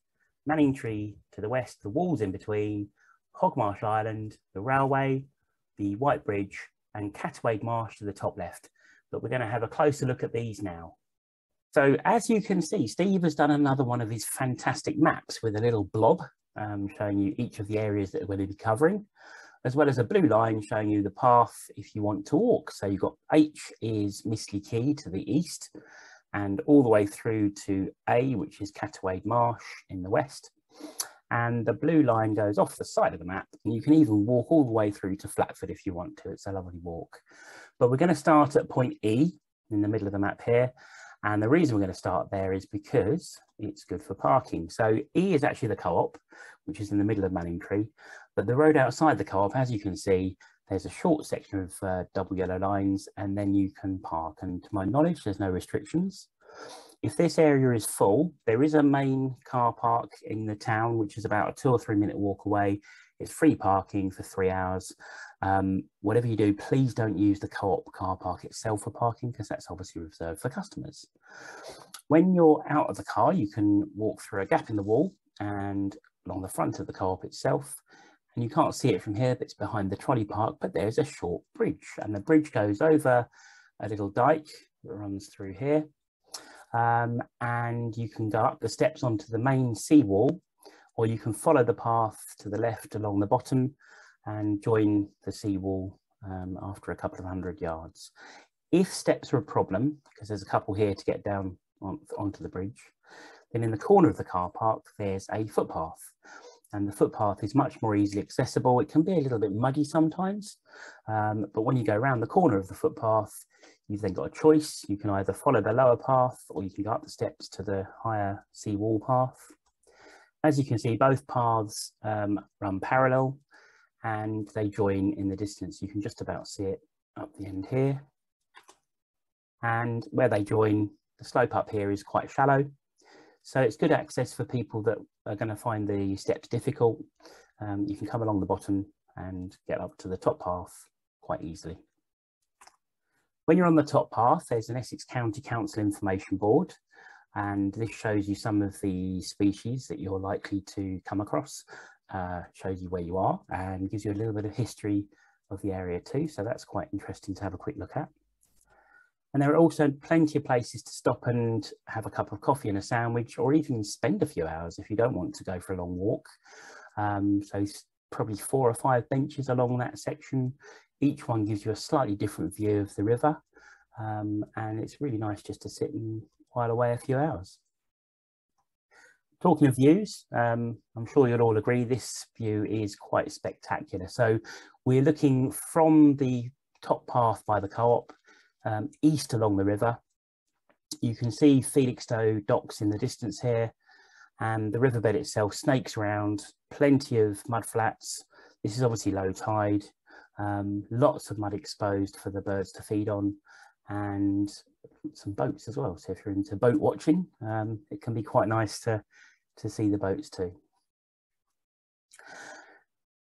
Manningtree to the west, the walls in between, Hog Marsh Island, the railway, the White Bridge, and Catawade Marsh to the top left. But we're going to have a closer look at these now. So as you can see, Steve has done another one of his fantastic maps with a little blob showing you each of the areas that we're going to be covering, as well as a blue line showing you the path if you want to walk. So you've got H is Misty Key to the east, and all the way through to A, which is Catawade Marsh in the west. And the blue line goes off the side of the map, and you can even walk all the way through to Flatford if you want to. It's a lovely walk. But we're going to start at point E in the middle of the map here. And the reason we're going to start there is because it's good for parking. So E is actually the co-op, which is in the middle of Manningtree. But the road outside the co-op, as you can see, there's a short section of double yellow lines, and then you can park. And to my knowledge, there's no restrictions. If this area is full, there is a main car park in the town, which is about a 2 or 3 minute walk away. It's free parking for 3 hours. Whatever you do, please don't use the co-op car park itself for parking, because that's obviously reserved for customers. When you're out of the car, you can walk through a gap in the wall and along the front of the co-op itself. And you can't see it from here, but it's behind the trolley park, but there's a short bridge, and the bridge goes over a little dike that runs through here. And you can go up the steps onto the main seawall, or you can follow the path to the left along the bottom and join the seawall after a couple of 100 yards. If steps are a problem, because there's a couple here to get down onto the bridge, then in the corner of the car park, there's a footpath. And the footpath is much more easily accessible. It can be a little bit muddy sometimes, but when you go around the corner of the footpath, you've then got a choice. You can either follow the lower path, or you can go up the steps to the higher seawall path. As you can see, both paths run parallel, and they join in the distance. You can just about see it up the end here. And where they join, the slope up here is quite shallow. So it's good access for people that are going to find the steps difficult. You can come along the bottom and get up to the top path quite easily. When you're on the top path, there's an Essex County Council information board, and this shows you some of the species that you're likely to come across. shows you where you are and gives you a little bit of history of the area too. So that's quite interesting to have a quick look at. And there are also plenty of places to stop and have a cup of coffee and a sandwich, or even spend a few hours if you don't want to go for a long walk. So probably 4 or 5 benches along that section. Each one gives you a slightly different view of the river. And it's really nice just to sit and while away a few hours. Talking of views, I'm sure you'll all agree this view is quite spectacular. So we're looking from the top path by the co-op, east along the river. You can see Felixstowe docks in the distance here, and the riverbed itself snakes around, plenty of mud flats. This is obviously low tide, lots of mud exposed for the birds to feed on, and some boats as well. So if you're into boat watching, it can be quite nice to see the boats too.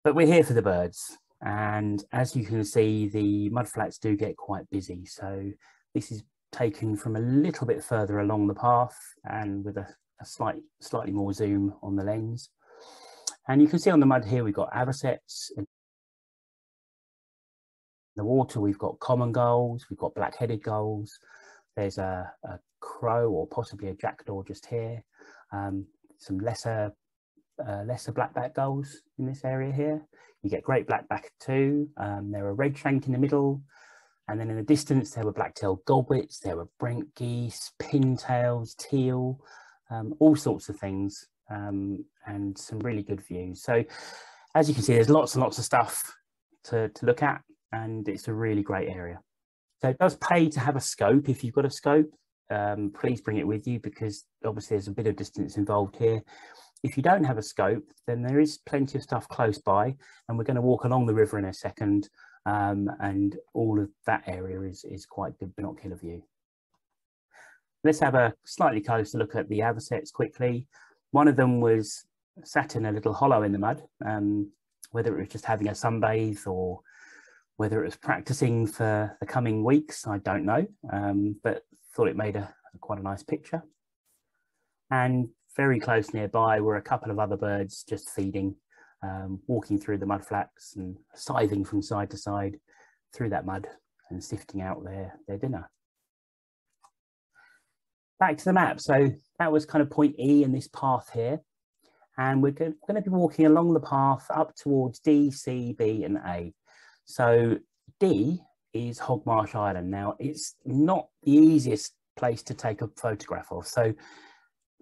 But we're here for the birds, and as you can see, the mudflats do get quite busy. So this is taken from a little bit further along the path and with a slightly more zoom on the lens. And you can see on the mud here, we've got avocets. In the water, we've got common gulls, we've got black-headed gulls. There's a crow or possibly a jackdaw just here. Some lesser blackback gulls in this area here. You get great blackback too. There are redshank in the middle, and then in the distance there were black-tailed gobwits, there were brent geese, pintails, teal, all sorts of things, and some really good views. So as you can see, there's lots and lots of stuff to look at, and it's a really great area. So it does pay to have a scope. If you've got a scope, please bring it with you, because obviously there's a bit of distance involved here. If you don't have a scope, then there is plenty of stuff close by, and we're going to walk along the river in a second, and all of that area is quite good binocular view. Let's have a slightly closer look at the avocets quickly. One of them was sat in a little hollow in the mud, whether it was just having a sunbathe or whether it was practicing for the coming weeks, I don't know, but thought it made quite a nice picture. And very close nearby were a couple of other birds just feeding, walking through the mud flats and scything from side to side through that mud and sifting out their dinner. Back to the map. So that was kind of point E in this path here. And we're going to be walking along the path up towards D, C, B and A. So D is Hog Marsh Island. Now, it's not the easiest place to take a photograph of. So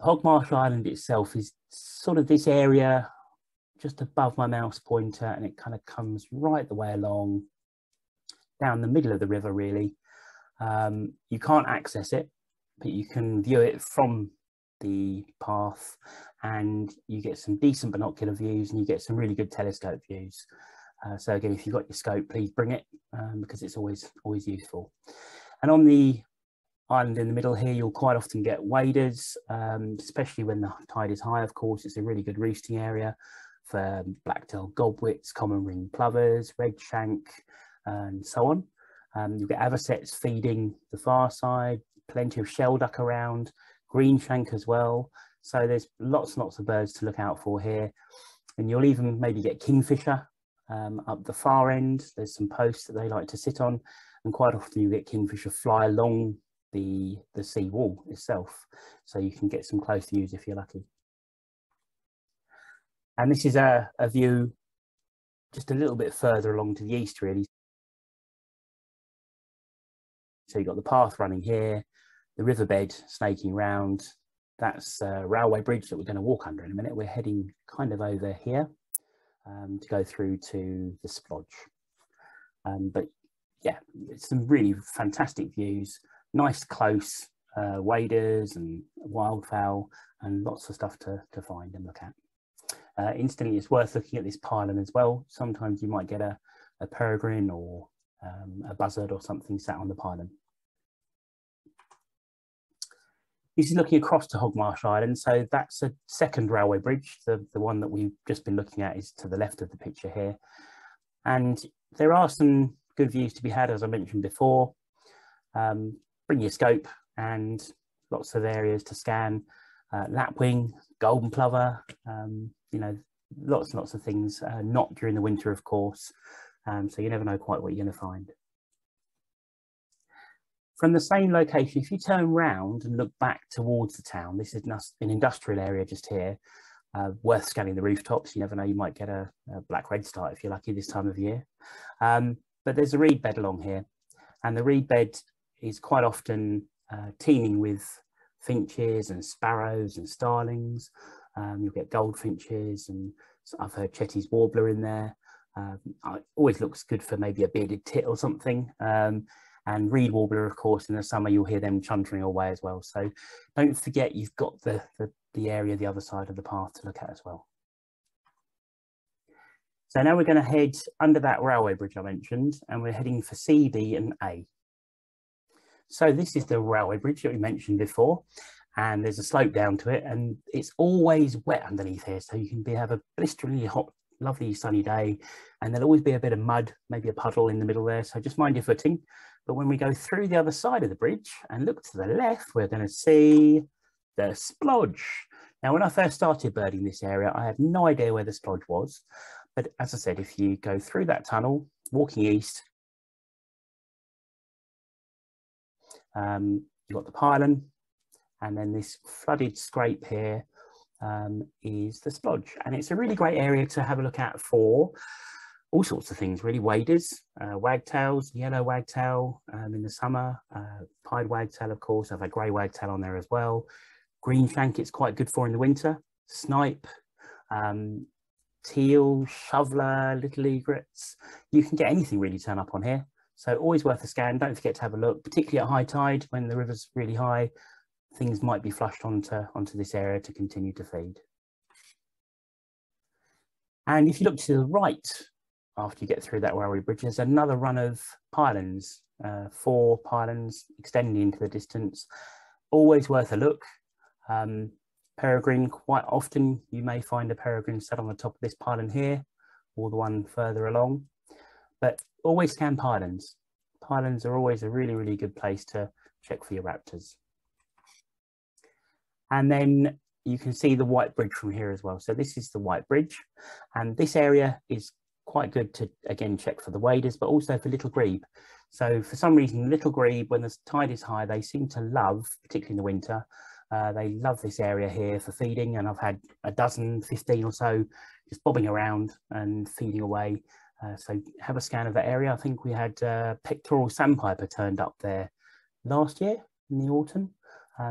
Hog Marsh Island itself is sort of this area just above my mouse pointer, and it kind of comes right the way along down the middle of the river, really. You can't access it, but you can view it from the path, and you get some decent binocular views, and you get some really good telescope views. So again, if you've got your scope, please bring it, because it's always useful. And on the island in the middle here, you'll quite often get waders, especially when the tide is high. Of course, it's a really good roosting area for black-tailed gobwits, common ring plovers, redshank, and so on. You'll get avocets feeding the far side, plenty of shelduck around, greenshank as well. So there's lots and lots of birds to look out for here. And you'll even maybe get kingfisher up the far end. There's some posts that they like to sit on, and quite often you get kingfisher fly along the sea wall itself, so you can get some close views if you're lucky. And this is a view just a little bit further along to the east, really. So you've got the path running here, the riverbed snaking round. That's a railway bridge that we're going to walk under in a minute. We're heading kind of over here to go through to the splodge. But yeah, it's some really fantastic views, nice close waders and wildfowl, and lots of stuff to find and look at. Instantly, it's worth looking at this pylon as well. Sometimes you might get a peregrine or a buzzard or something sat on the pylon. This is looking across to Hog Marsh Island, so that's a second railway bridge. The one that we've just been looking at is to the left of the picture here. And there are some good views to be had, as I mentioned before. Bring your scope, and lots of areas to scan. Lapwing, golden plover, you know, lots and lots of things, not during the winter, of course. So you never know quite what you're going to find. From the same location, if you turn round and look back towards the town, this is an industrial area just here, worth scanning the rooftops. You never know, you might get a black redstart if you're lucky this time of year. But there's a reed bed along here, and the reed bed is quite often teeming with finches and sparrows and starlings. You'll get goldfinches, and I've heard Chetty's warbler in there. It always looks good for maybe a bearded tit or something. And reed warbler, of course, in the summer you'll hear them chuntering away as well. So don't forget you've got the area the other side of the path to look at as well. So now we're going to head under that railway bridge I mentioned, and we're heading for C, B and A. So this is the railway bridge that we mentioned before, and there's a slope down to it, and it's always wet underneath here. So you can have a blisteringly hot, lovely sunny day, and there'll always be a bit of mud, maybe a puddle in the middle there. So just mind your footing. But when we go through the other side of the bridge and look to the left, we're going to see the splodge. Now, when I first started birding this area, I had no idea where the splodge was. But as I said, if you go through that tunnel, walking east, you've got the pylon, and then this flooded scrape here is the splodge. And it's a really great area to have a look at for all sorts of things, really. Waders, wagtails, yellow wagtail in the summer, pied wagtail, of course. I've had grey wagtail on there as well. Green shank it's quite good for in the winter. Snipe, teal, shoveler, little egrets. You can get anything really turn up on here. So always worth a scan. Don't forget to have a look, particularly at high tide when the river's really high. Things might be flushed onto this area to continue to feed. And if you look to the right, after you get through that railway bridge, there's another run of pylons, 4 pylons extending into the distance. Always worth a look. Peregrine, quite often you may find a peregrine set on the top of this pylon here, or the one further along. But always scan pylons. Pylons are always a really, really good place to check for your raptors. And then you can see the white bridge from here as well. So this is the white bridge, and this area is quite good to, again, check for the waders, but also for little grebe. So for some reason, little grebe, when the tide is high, they seem to love, particularly in the winter, they love this area here for feeding. And I've had a dozen, 15 or so, just bobbing around and feeding away. So have a scan of that area. I think we had pectoral sandpiper turned up there last year in the autumn.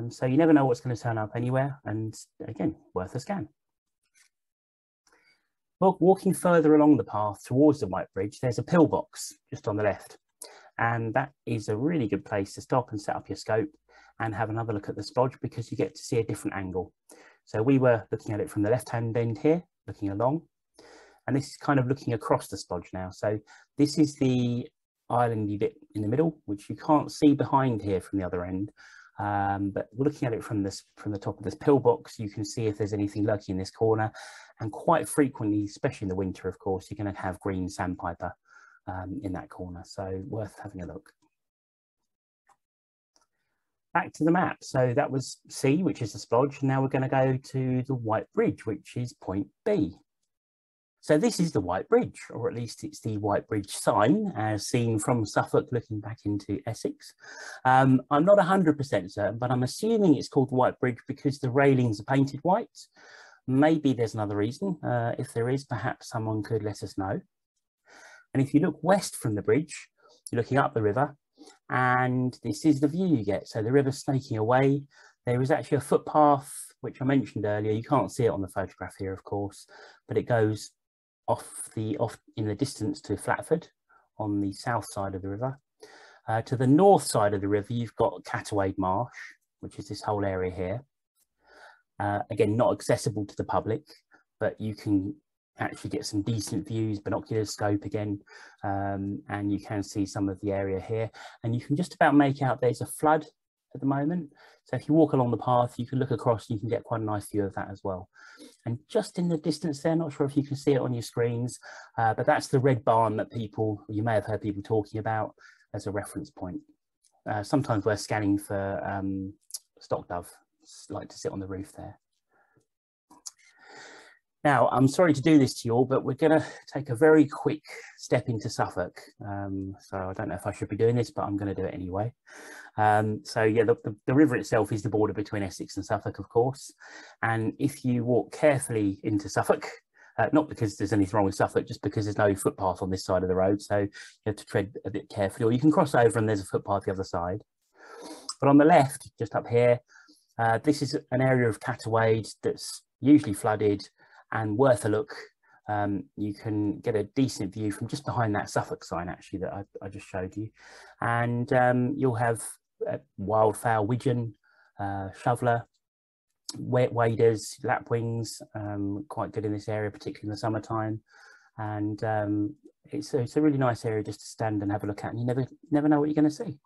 So you never know what's going to turn up anywhere. And again, worth a scan. Well, walking further along the path towards the white bridge, there's a pillbox just on the left. And that is a really good place to stop and set up your scope and have another look at the splodge, because you get to see a different angle. So we were looking at it from the left-hand end here, looking along. And this is kind of looking across the splodge now. So this is the islandy bit in the middle, which you can't see behind here from the other end. But looking at it from the top of this pillbox, you can see if there's anything lurking in this corner. And quite frequently, especially in the winter, of course, you're going to have green sandpiper in that corner. So worth having a look. Back to the map. So that was C, which is the splodge. Now we're going to go to the white bridge, which is point B. So this is the white bridge, or at least it's the white bridge sign as seen from Suffolk looking back into Essex. I'm not 100% certain, but I'm assuming it's called the white bridge because the railings are painted white. Maybe there's another reason. If there is, perhaps someone could let us know. And if you look west from the bridge, you're looking up the river, and this is the view you get. So the river's snaking away. There is actually a footpath, which I mentioned earlier. You can't see it on the photograph here, of course, but it goes off in the distance to Flatford on the south side of the river. To the north side of the river, you've got Catawade Marsh, which is this whole area here. Again, not accessible to the public, but you can actually get some decent views, binocular scope again, and you can see some of the area here. And you can just about make out there's a flood at the moment. So if you walk along the path, you can look across, you can get quite a nice view of that as well. And just in the distance there, not sure if you can see it on your screens, but that's the red barn that you may have heard people talking about as a reference point. Sometimes we're scanning for stock dove, like to sit on the roof there. Now, I'm sorry to do this to you all, but we're going to take a very quick step into Suffolk. So I don't know if I should be doing this, but I'm going to do it anyway. So yeah, the river itself is the border between Essex and Suffolk, of course. And if you walk carefully into Suffolk, not because there's anything wrong with Suffolk, just because there's no footpath on this side of the road, so you have to tread a bit carefully, or you can cross over and there's a footpath the other side. But on the left, just up here, this is an area of Catawade that's usually flooded and worth a look. You can get a decent view from just behind that Suffolk sign, actually, that I just showed you. And you'll have wildfowl, widgeon, shoveler, waders, lapwings, quite good in this area, particularly in the summertime. And it's a really nice area just to stand and have a look at, and you never know what you're going to see.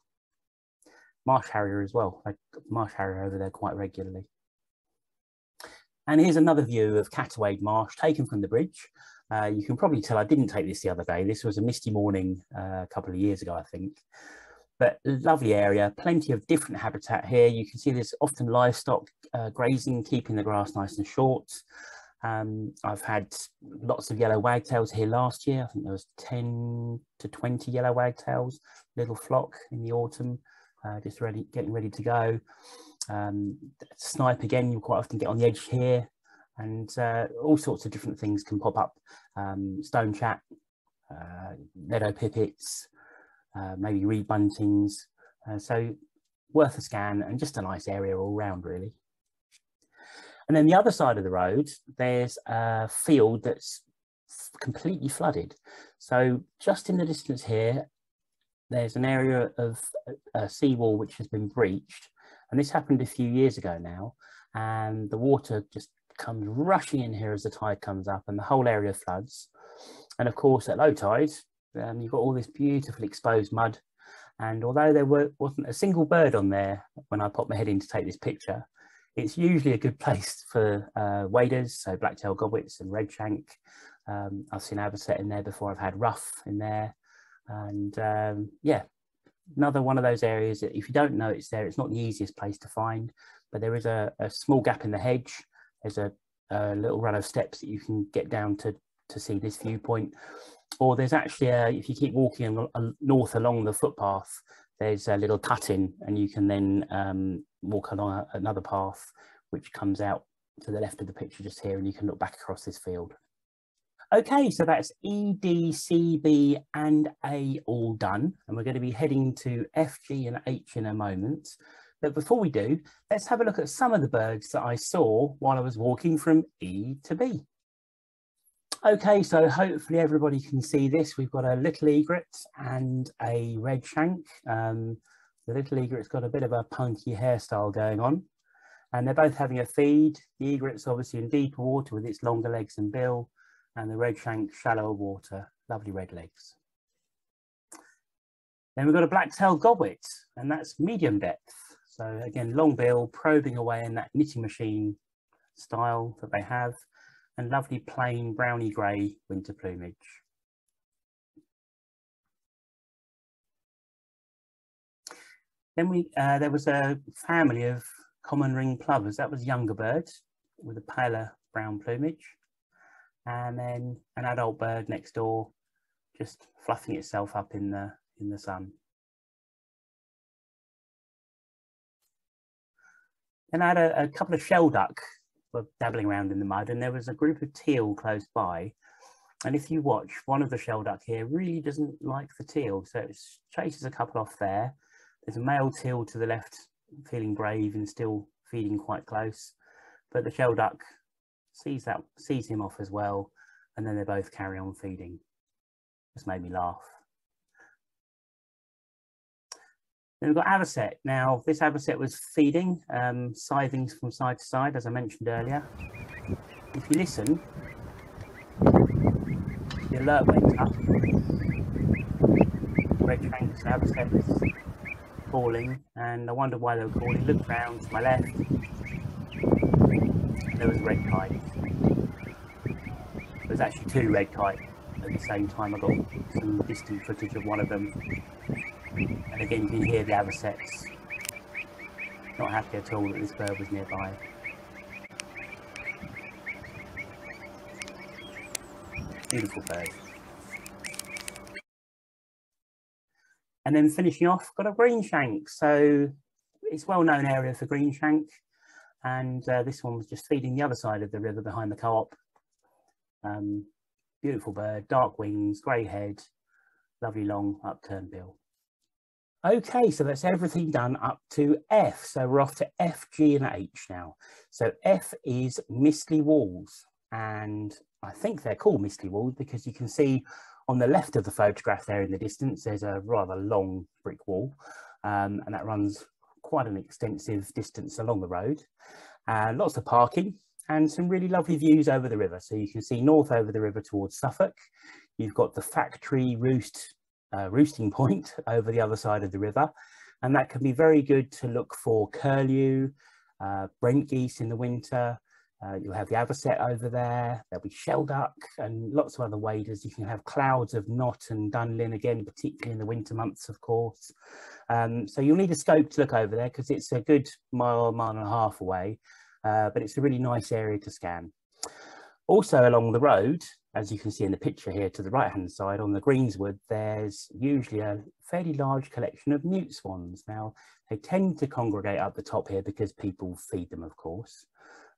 Marsh harrier as well. I marsh harrier over there quite regularly. And here's another view of Catawade Marsh taken from the bridge. You can probably tell I didn't take this the other day. This was a misty morning a couple of years ago, I think. But lovely area, plenty of different habitat here. You can see there's often livestock grazing, keeping the grass nice and short. I've had lots of yellow wagtails here last year. I think there was 10 to 20 yellow wagtails, little flock in the autumn, just getting ready to go. Snipe again, you quite often get on the edge here, and all sorts of different things can pop up. Stone chat, meadow pipits, maybe reed buntings, so worth a scan and just a nice area all round really. And then the other side of the road, there's a field that's completely flooded. So just in the distance here, there's an area of a seawall which has been breached. And this happened a few years ago now, and the water just comes rushing in here as the tide comes up and the whole area floods. And of course, at low tide, you've got all this beautiful exposed mud. And although there wasn't a single bird on there when I popped my head in to take this picture, it's usually a good place for waders, so black-tailed godwits and redshank. I've seen Avocet in there before. I've had ruff in there. And yeah, another one of those areas that if you don't know it's there, it's not the easiest place to find, but there is a small gap in the hedge. There's a little run of steps that you can get down to see this viewpoint. Or there's actually, if you keep walking north along the footpath, there's a little cut-in, and you can then walk along another path which comes out to the left of the picture just here, and you can look back across this field. Okay, so that's E, D, C, B and A all done, and we're going to be heading to F, G and H in a moment. But before we do, let's have a look at some of the birds that I saw while I was walking from E to B. Okay, so hopefully everybody can see this. We've got a little egret and a redshank. The little egret's got a bit of a punky hairstyle going on, and they're both having a feed. The egret's obviously in deeper water with its longer legs and bill, and the redshank shallower water, lovely red legs. Then we've got a black-tailed godwit, and that's medium depth. So again, long bill, probing away in that knitting machine style that they have, and lovely plain browny grey winter plumage. Then there was a family of common ring plovers. That was younger birds with a paler brown plumage. And then an adult bird next door, just fluffing itself up in the sun. Then I had a couple of shell duck were dabbling around in the mud, and there was a group of teal close by. And if you watch, one of the shell duck here really doesn't like the teal, so it chases a couple off there. There's a male teal to the left, feeling brave and still feeding quite close, but the shell duck sees him off as well, and then they both carry on feeding. Just made me laugh. Then we've got Avocet. Now, this Avocet was feeding, scythings from side to side, as I mentioned earlier. If you listen, the alert went up. Redshanks, Avocets calling, and I wondered why they were calling. Looked round to my left. There was a red kite. There was actually two red kites at the same time. I got some distant footage of one of them. And again, you can hear the Avocets. Not happy at all that this bird was nearby. Beautiful bird. And then finishing off, got a greenshank. So it's well-known area for greenshank. And this one was just feeding the other side of the river behind the co-op. Beautiful bird, dark wings, grey head, lovely long upturned bill. Okay, so that's everything done up to F. So we're off to F, G and H now. So F is Misty Walls. And I think they're called Misty Walls because you can see on the left of the photograph there in the distance, there's a rather long brick wall. And that runs quite an extensive distance along the road. Lots of parking and some really lovely views over the river. So you can see north over the river towards Suffolk. You've got the factory roosting point over the other side of the river, and that can be very good to look for curlew, Brent geese in the winter. You'll have the Avocet over there, there'll be shelduck and lots of other waders. You can have clouds of knot and dunlin again, particularly in the winter months, of course. So you'll need a scope to look over there because it's a good mile and a half away, but it's a really nice area to scan. Also along the road, as you can see in the picture here to the right-hand side on the greenswood, there's usually a fairly large collection of mute swans. Now, they tend to congregate up the top here because people feed them, of course.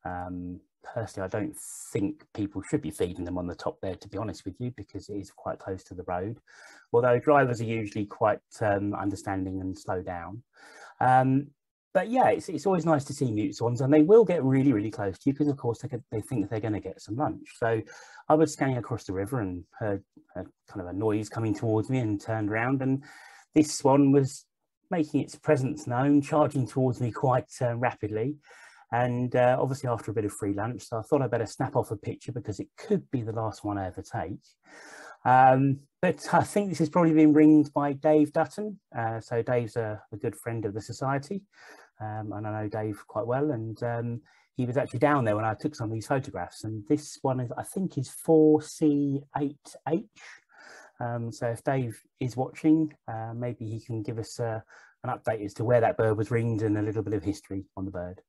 Personally, I don't think people should be feeding them on the top there, to be honest with you, because it is quite close to the road. Although drivers are usually quite understanding and slow down. But yeah, it's always nice to see mute swans, and they will get really, really close to you because, of course, they think that they're going to get some lunch. So I was scanning across the river and heard kind of a noise coming towards me and turned around, and this swan was making its presence known, charging towards me quite rapidly. And obviously after a bit of free lunch, so I thought I'd better snap off a picture because it could be the last one I ever take. But I think this has probably been ringed by Dave Dutton. So Dave's a good friend of the Society. And I know Dave quite well, and he was actually down there when I took some of these photographs, and this one is, I think, is 4C8H. So if Dave is watching, maybe he can give us an update as to where that bird was ringed and a little bit of history on the bird.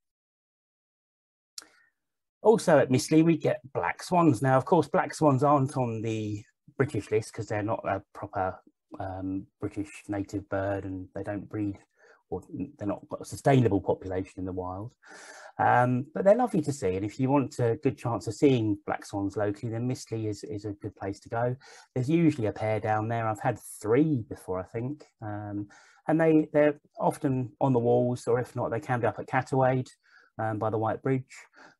Also at Misty, we get black swans. Now, of course, black swans aren't on the British list because they're not a proper British native bird, and they don't breed, or they're not got a sustainable population in the wild. But they're lovely to see, and if you want a good chance of seeing black swans locally, then Misty is a good place to go. There's usually a pair down there. I've had 3 before, I think, and they're often on the walls, or if not, they can be up at Catawade by the White Bridge.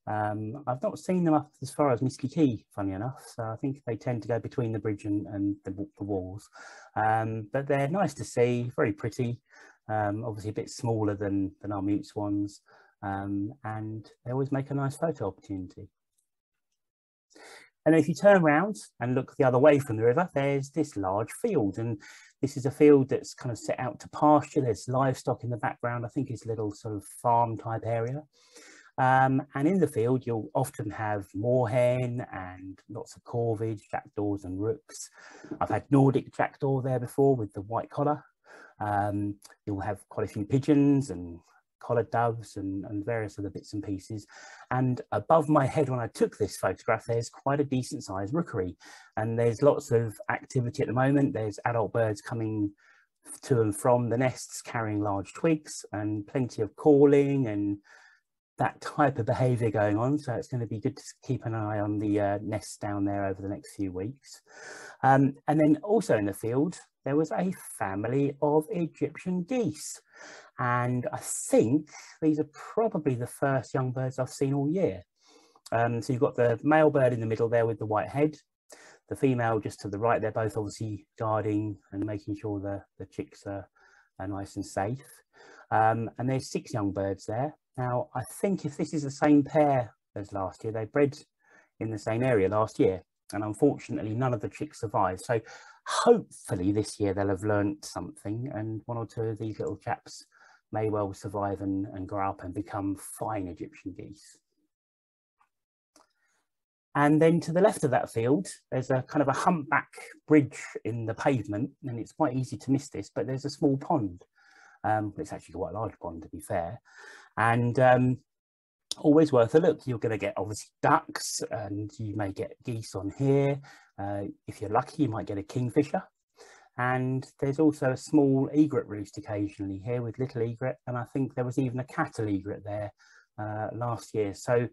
I've not seen them up as far as Misty Key, funny enough, so I think they tend to go between the bridge and the walls. But they're nice to see, very pretty, obviously a bit smaller than our mute swans, and they always make a nice photo opportunity. And if you turn around and look the other way from the river, there's this large field, and this is a field that's kind of set out to pasture. There's livestock in the background. I think it's a little sort of farm type area. And in the field, you'll often have moorhen and lots of corvids, jackdaws and rooks. I've had Nordic jackdaw there before with the white collar. You'll have quite a few pigeons and collared doves and various other bits and pieces. And above my head when I took this photograph, there's quite a decent sized rookery, and there's lots of activity at the moment. There's adult birds coming to and from the nests carrying large twigs, and plenty of calling and that type of behaviour going on. So it's going to be good to keep an eye on the nests down there over the next few weeks. And then also in the field, there was a family of Egyptian geese. And I think these are probably the first young birds I've seen all year. So you've got the male bird in the middle there with the white head, the female just to the right. They're both obviously guarding and making sure the chicks are nice and safe. And there's 6 young birds there. Now, I think if this is the same pair as last year, they bred in the same area last year, and unfortunately none of the chicks survived. So hopefully this year they'll have learnt something, and 1 or 2 of these little chaps may well survive and grow up and become fine Egyptian geese. And then to the left of that field, there's a kind of a humpback bridge in the pavement, and it's quite easy to miss this, but there's a small pond. It's actually quite a large pond, to be fair. And always worth a look. You're going to get obviously ducks, and you may get geese on here. If you're lucky, you might get a kingfisher. And there's also a small egret roost occasionally here with little egret, and I think there was even a cattle egret there last year. So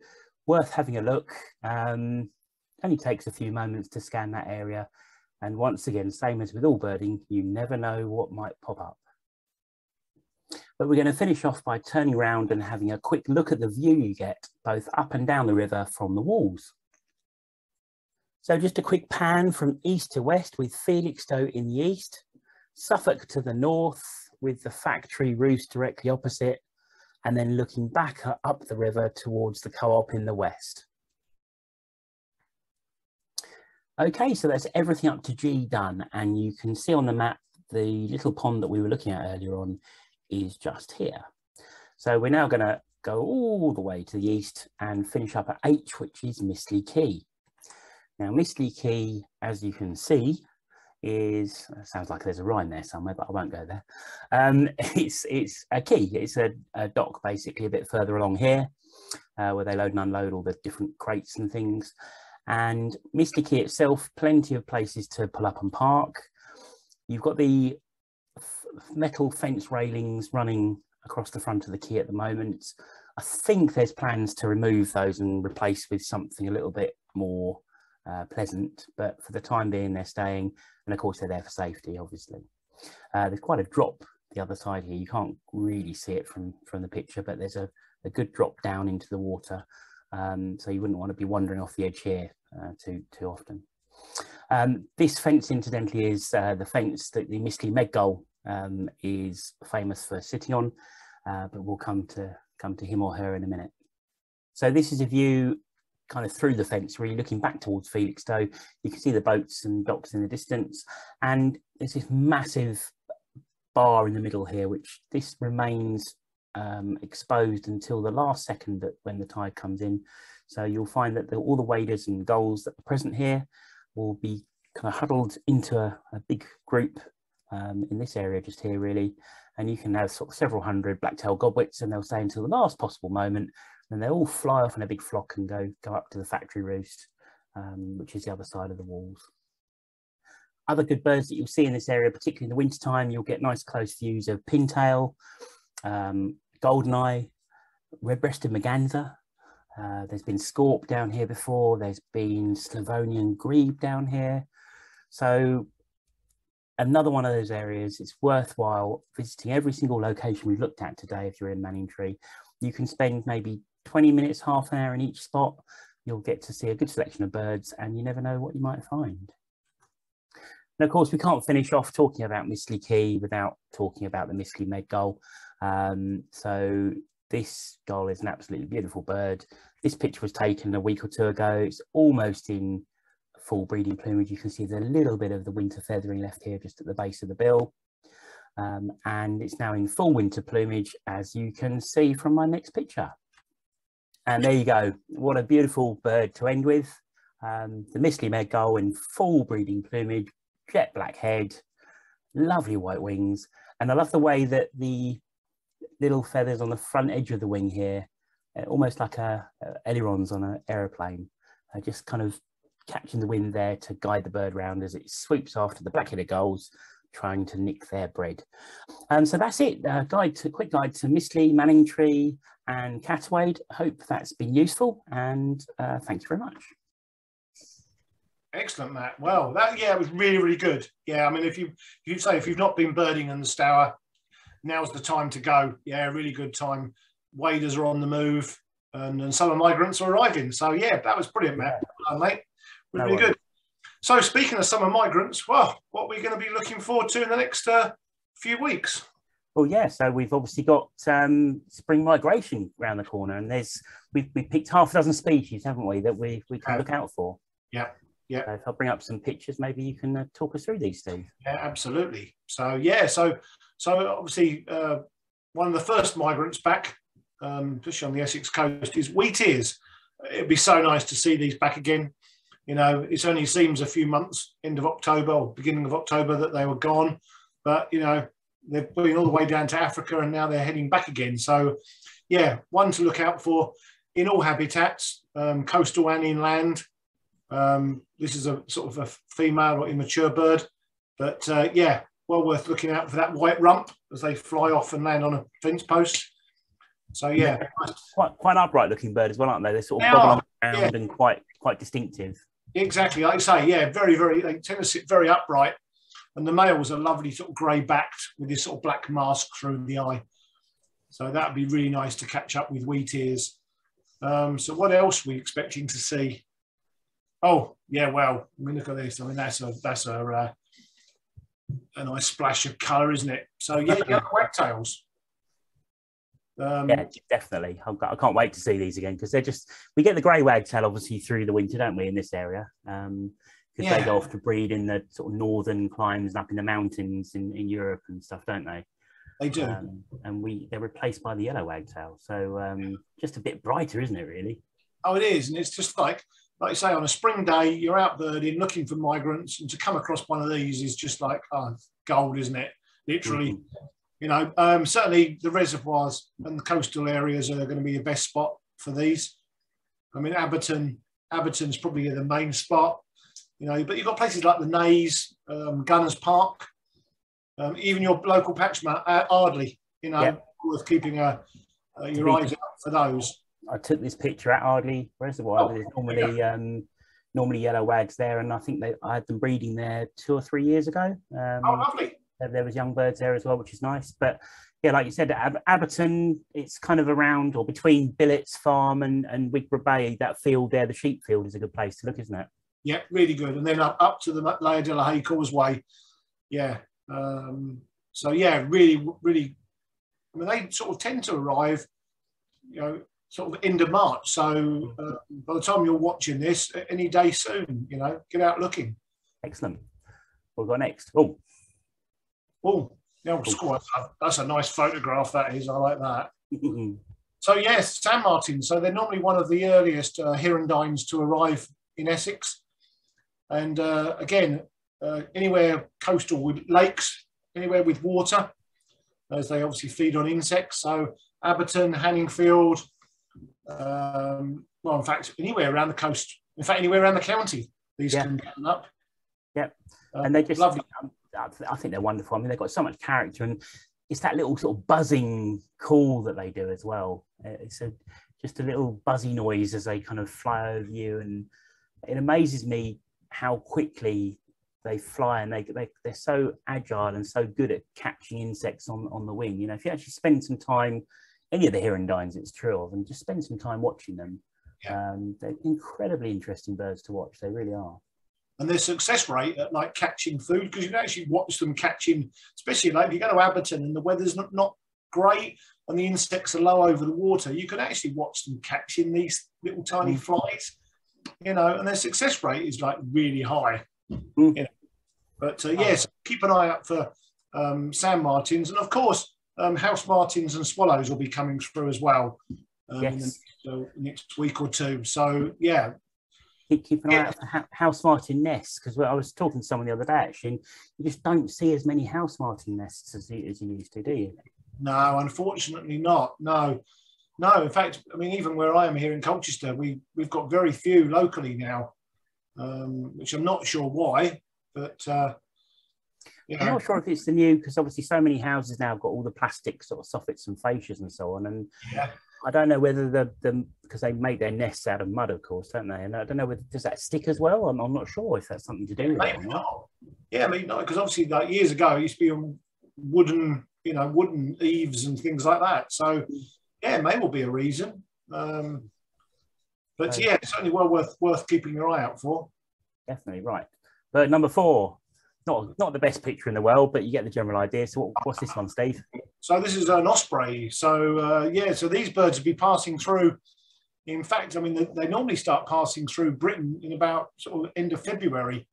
worth having a look. Only takes a few moments to scan that area. And once again, same as with all birding, you never know what might pop up. But we're going to finish off by turning around and having a quick look at the view you get both up and down the river from the walls. So just a quick pan from east to west with Felixstowe in the east, Suffolk to the north with the factory roost directly opposite, and then looking back up the river towards the co-op in the west. Okay, so that's everything up to G done, and you can see on the map the little pond that we were looking at earlier on is just here. So we're now going to go all the way to the east and finish up at H, which is Misty Key. Now, Misty Key, as you can see, is, sounds like there's a rhyme there somewhere, but I won't go there. It's a quay. It's a dock basically a bit further along here, where they load and unload all the different crates and things. And Misty Key itself, plenty of places to pull up and park. You've got the metal fence railings running across the front of the quay at the moment. I think there's plans to remove those and replace with something a little bit more pleasant, but for the time being they're staying, and of course they're there for safety, obviously. There's quite a drop the other side here. You can't really see it from the picture, but there's a good drop down into the water, so you wouldn't want to be wandering off the edge here too often. This fence, incidentally, is the fence that the Misty Gull is famous for sitting on, but we'll come to him or her in a minute. So this is a view kind of through the fence, really looking back towards Felixstowe. You can see the boats and docks in the distance, and there's this massive bar in the middle here, which this remains exposed until the last second when the tide comes in. So you'll find that all the waders and gulls that are present here will be kind of huddled into a big group in this area just here, really. And you can have sort of several hundred black-tailed godwits, and they'll stay until the last possible moment, and they'll all fly off in a big flock and go up to the factory roost, which is the other side of the walls. Other good birds that you'll see in this area, particularly in the wintertime, you'll get nice close views of pintail, goldeneye, red-breasted merganser. There's been scaup down here before. There's been Slavonian grebe down here. So another one of those areas, it's worthwhile visiting every single location we've looked at today. If you're in Manningtree, you can spend maybe 20 minutes, half an hour in each spot. You'll get to see a good selection of birds, and you never know what you might find. And of course, we can't finish off talking about Misty Key without talking about the Misty Gull. So this gull is an absolutely beautiful bird. This picture was taken a week or two ago. It's almost in full breeding plumage. You can see there's a little bit of the winter feathering left here just at the base of the bill. And it's now in full winter plumage, as you can see from my next picture. And there you go. What a beautiful bird to end with. The Misty Gull in full breeding plumage, jet black head, lovely white wings. And I love the way that the little feathers on the front edge of the wing here, almost like ailerons on an aeroplane, just kind of catching the wind there to guide the bird round as it swoops after the black-headed gulls, trying to nick their bread. So that's it. Quick guide to Misty, Manningtree and Catawade. Hope that's been useful, and thanks very much. Excellent, Matt. Well, it was really, really good. Yeah, I mean, if you've not been birding in the Stour, now's the time to go. Yeah, really good time. Waders are on the move, and summer migrants are arriving. So yeah, that was brilliant, Matt. Well done, mate. Really good. So speaking of summer migrants, well, what are we going to be looking forward to in the next few weeks? Well, yeah, so we've obviously got spring migration around the corner, and we've picked half a dozen species, haven't we, that we can look out for. Yeah. Yeah. So if I'll bring up some pictures, maybe you can talk us through these, Steve. Yeah, absolutely. So yeah, so obviously one of the first migrants back, especially on the Essex coast, is wheatears. It'd be so nice to see these back again. You know, it only seems a few months, end of October or beginning of October, that they were gone. But, you know, they've been all the way down to Africa, and now they're heading back again. So, yeah, one to look out for. in all habitats, coastal and inland. This is a sort of a female or immature bird, but yeah, well worth looking out for that white rump as they fly off and land on a fence post. So yeah, quite an upright looking bird as well, aren't they? They're sort of bobbing around and quite distinctive. Exactly, like I say, yeah, very, they tend to sit very upright, and the males are lovely, sort of grey backed with this sort of black mask through the eye. So that would be really nice to catch up with wheat ears. So what else are we expecting to see? Oh yeah, well, I mean, look at this. I mean, that's a nice splash of colour, isn't it? So yeah, yellow wagtails. Yeah, definitely. I can't wait to see these again, because we get the grey wagtail obviously through the winter, don't we, in this area? Because they go off to breed in the sort of northern climes and up in the mountains in Europe and stuff, don't they? They do. And they're replaced by the yellow wagtail. So just a bit brighter, isn't it, really? Oh, it is. And it's just like you say, on a spring day, you're out birding, looking for migrants, and to come across one of these is just like, oh, gold, isn't it? Literally. Mm-hmm. You know, certainly the reservoirs and the coastal areas are going to be the best spot for these. I mean, Aberton's probably the main spot, you know, but you've got places like the Naze, Gunners Park, even your local patchmate, Ardley, you know, worth keeping your eyes out for those. I took this picture at Ardley Reservoir. There's normally yellow wags there, and I think I had them breeding there 2 or 3 years ago. Lovely. There was young birds there as well, which is nice. But yeah, like you said, Aberton, it's kind of around or between Billett's Farm and Wigborough Bay. That field there, the sheep field, is a good place to look, isn't it? Yeah, really good. And then up to the Layer de la Haye Causeway. Yeah. So yeah, really, really. I mean, they sort of tend to arrive, you know, sort of end of March. So by the time you're watching this, any day soon, you know, get out looking. Excellent. What we've got next? Oh, yeah, that's a nice photograph, that is. I like that. So, yes, sand martins. So they're normally one of the earliest hirundines to arrive in Essex. And again, anywhere coastal with lakes, anywhere with water, as they obviously feed on insects. So Aberton, Hanningfield, well, in fact, anywhere around the coast. In fact, anywhere around the county, these can come up. Yep. And they're just lovely. I think they're wonderful. I mean, they've got so much character, and it's that little sort of buzzing call that they do as well. It's just a little buzzy noise as they kind of fly over you, and it amazes me how quickly they fly, and they're so agile and so good at catching insects on the wing. You know, if you actually spend some time, any of the hirundines it's true of, and just spend some time watching them, they're incredibly interesting birds to watch. They really are. And their success rate at like catching food, because you can actually watch them catching, especially like if you go to Aberton and the weather's not great and the insects are low over the water, you can actually watch them catching these little tiny flies, you know, and their success rate is like really high. You know? But yes, keep an eye out for sand martins, and of course house martins and swallows will be coming through as well in the next week or two. So yeah. Keep an eye out for house martin nests, because I was talking to someone the other day actually, and you just don't see as many house martin nests as you used to, do you? No, unfortunately not. No. In fact, I mean, even where I am here in Colchester, we've got very few locally now, which I'm not sure why, but I'm not sure if it's the new, because obviously so many houses now have got all the plastic sort of soffits and fascias and so on, and I don't know whether because they make their nests out of mud, of course, don't they? And I don't know whether does that stick as well. I'm not sure if that's something to do with it. Maybe not. Yeah, I mean, because obviously, like years ago, it used to be on wooden eaves and things like that. So yeah, it may well be a reason. But yeah, it's certainly well worth keeping your eye out for. Definitely right. But number 4. Not the best picture in the world, but you get the general idea. So what's this one, Steve? So this is an osprey. So so these birds will be passing through. In fact, I mean, they normally start passing through Britain in about sort of end of February.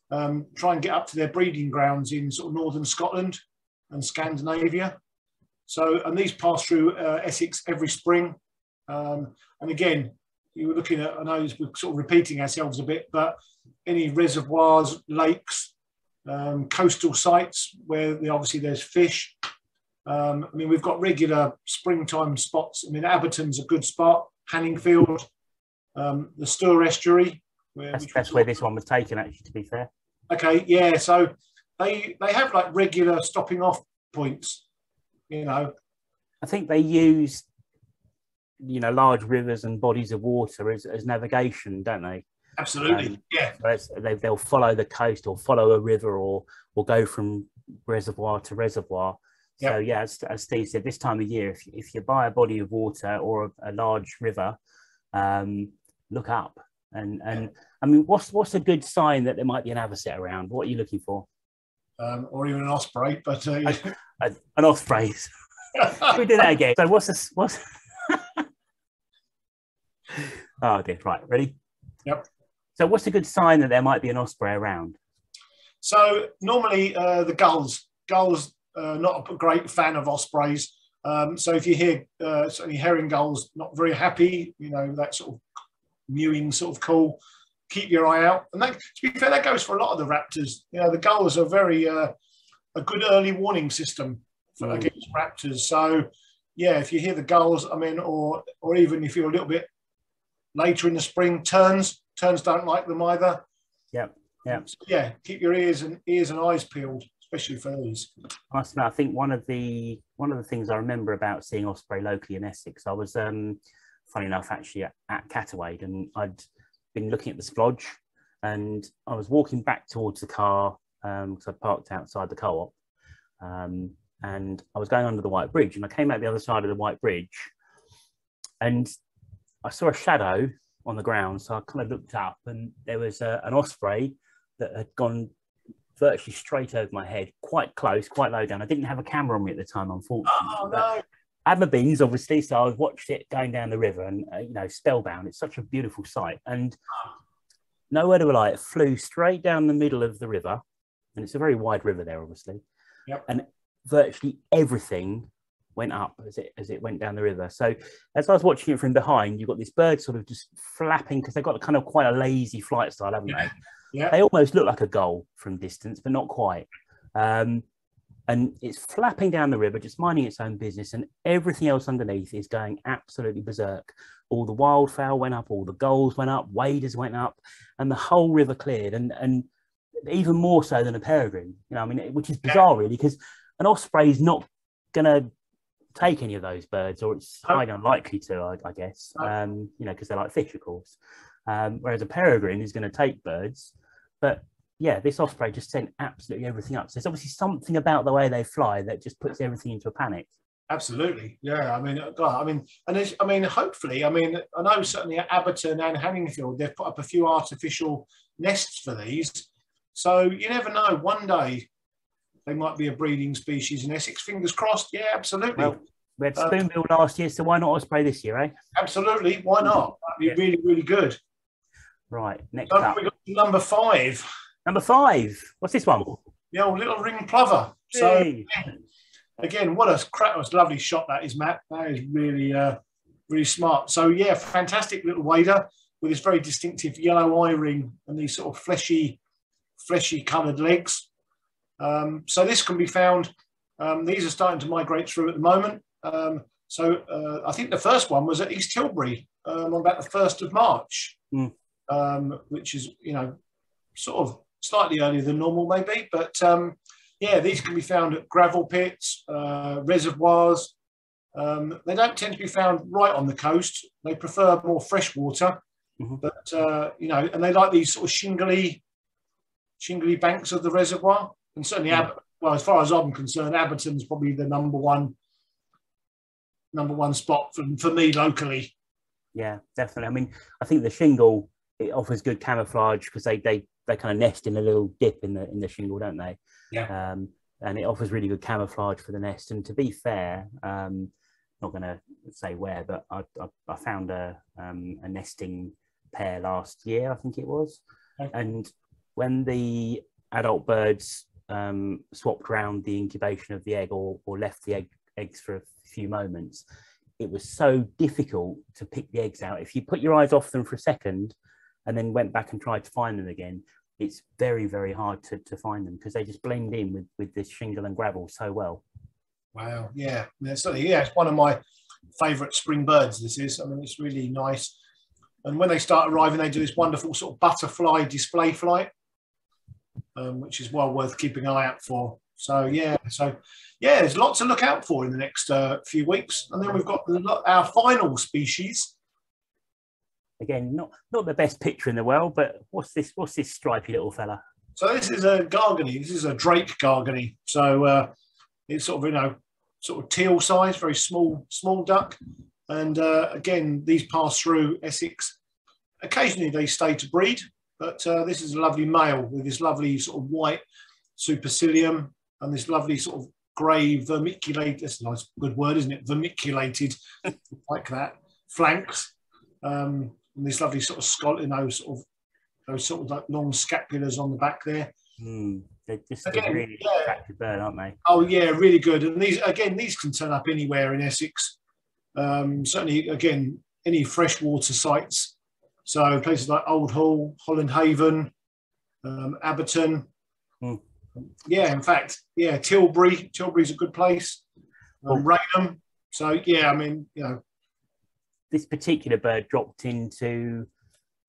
Try and get up to their breeding grounds in sort of northern Scotland and Scandinavia. So, and these pass through Essex every spring. And again, you were looking at, I know we're sort of repeating ourselves a bit, but any reservoirs, lakes, coastal sites where obviously there's fish. I mean, we've got regular springtime spots. I mean, Aberton's a good spot. Hanningfield, the Stour Estuary. That's where this one was taken, actually, to be fair. Okay, yeah. So they have like regular stopping off points, you know. I think they use, you know, large rivers and bodies of water as navigation, don't they? Absolutely, yeah. So they'll follow the coast or follow a river or go from reservoir to reservoir. Yep. So yeah, as Steve said, this time of year, if you buy a body of water or a large river, look up. And I mean, what's a good sign that there might be an avocet around? What are you looking for? Or even an osprey, but an osprey. Can we do that again? So what's oh dear, right, ready? Yep. So what's a good sign that there might be an osprey around? So normally the gulls, not a great fan of ospreys. So if you hear certainly herring gulls not very happy, you know, that sort of mewing sort of call, keep your eye out. And that, to be fair, that goes for a lot of the raptors. You know, the gulls are very a good early warning system against raptors. So yeah, if you hear the gulls, I mean, or even if you're a little bit later in the spring, terns don't like them either. Yeah, yeah, so, yeah. Keep your ears and eyes peeled, especially for these. I think one of the things I remember about seeing osprey locally in Essex, I was funny enough actually at Catawade, and I'd been looking at the splodge, and I was walking back towards the car because I parked outside the co-op, and I was going under the White Bridge, and I came out the other side of the White Bridge, and I saw a shadow on the ground. So I kind of looked up, and there was an osprey that had gone virtually straight over my head, quite close, quite low down. I didn't have a camera on me at the time, unfortunately. Oh, no. I had my beans, obviously, so I watched it going down the river, and you know, spellbound. It's such a beautiful sight, and nowhere to rely. It flew straight down the middle of the river, and it's a very wide river there, obviously. Yep. And virtually everything went up as it went down the river. So as I was watching it from behind, you've got this bird sort of just flapping, because they've got kind of quite a lazy flight style, haven't they? Yeah. They almost look like a gull from distance, but not quite. And it's flapping down the river, just minding its own business, and everything else underneath is going absolutely berserk. All the wildfowl went up, all the gulls went up, waders went up, and the whole river cleared, and even more so than a peregrine. You know, I mean, which is bizarre, really, because an osprey is not going to take any of those birds, or it's highly unlikely to, I guess, you know, because they're like fish, of course. Whereas a peregrine is going to take birds, but yeah, this osprey just sent absolutely everything up. So there's obviously something about the way they fly that just puts everything into a panic. Absolutely, yeah. I mean, God, I mean, hopefully, I mean, I know certainly at Aberton and Hanningfield, they've put up a few artificial nests for these. So you never know. One day they might be a breeding species in Essex. Fingers crossed. Yeah, absolutely. Well, we had spoonbill last year, so why not osprey this year, eh? Absolutely, why not? That'd be really, really good. Right, next up. We've got number 5. Number 5. What's this one? The old little ring plover. Hey. So again, what a lovely shot that is, Matt. That is really, really smart. So yeah, fantastic little wader with this very distinctive yellow eye ring and these sort of fleshy coloured legs. So this can be found. These are starting to migrate through at the moment. So I think the first one was at East Tilbury on about the 1st of March, which is, you know, sort of slightly earlier than normal maybe. But yeah, these can be found at gravel pits, reservoirs. They don't tend to be found right on the coast. They prefer more fresh water. But, you know, and they like these sort of shingly banks of the reservoir. And certainly, well, as far as I'm concerned, Aberton's probably the number one spot for me locally. Yeah, definitely. I mean, I think the shingle, it offers good camouflage because they kind of nest in a little dip in the shingle, don't they? Yeah. And it offers really good camouflage for the nest. And to be fair, not going to say where, but I found a nesting pair last year, I think it was. Okay. And when the adult birds swapped around the incubation of the egg or left the eggs for a few moments, it was so difficult to pick the eggs out. If you put your eyes off them for a second and then went back and tried to find them again, it's very, very hard to find them because they just blend in with this shingle and gravel so well. Wow, yeah. Certainly, yeah, it's one of my favourite spring birds, this is. I mean, it's really nice. And when they start arriving, they do this wonderful sort of butterfly display flight, which is well worth keeping an eye out for. So yeah, there's lots to look out for in the next few weeks. And then we've got our final species. Again, not the best picture in the world, but what's this stripy little fella? So this is a Garganey. This is a Drake Garganey. So it's sort of teal size, very small duck. And again, these pass through Essex. Occasionally they stay to breed, but this is a lovely male with this lovely sort of white supercilium and this lovely sort of grey vermiculated, that's a nice good word, isn't it? Vermiculated, like that, flanks. And this lovely sort of skull, those sort of like long scapulars on the back there. They're just a really attractive bird, aren't they? Oh yeah, really good. And these can turn up anywhere in Essex. Certainly, again, any freshwater sites. So places like Old Hall, Holland Haven, Aberton. Yeah, in fact, yeah, Tilbury's a good place. Raynham. So yeah, I mean, this particular bird dropped into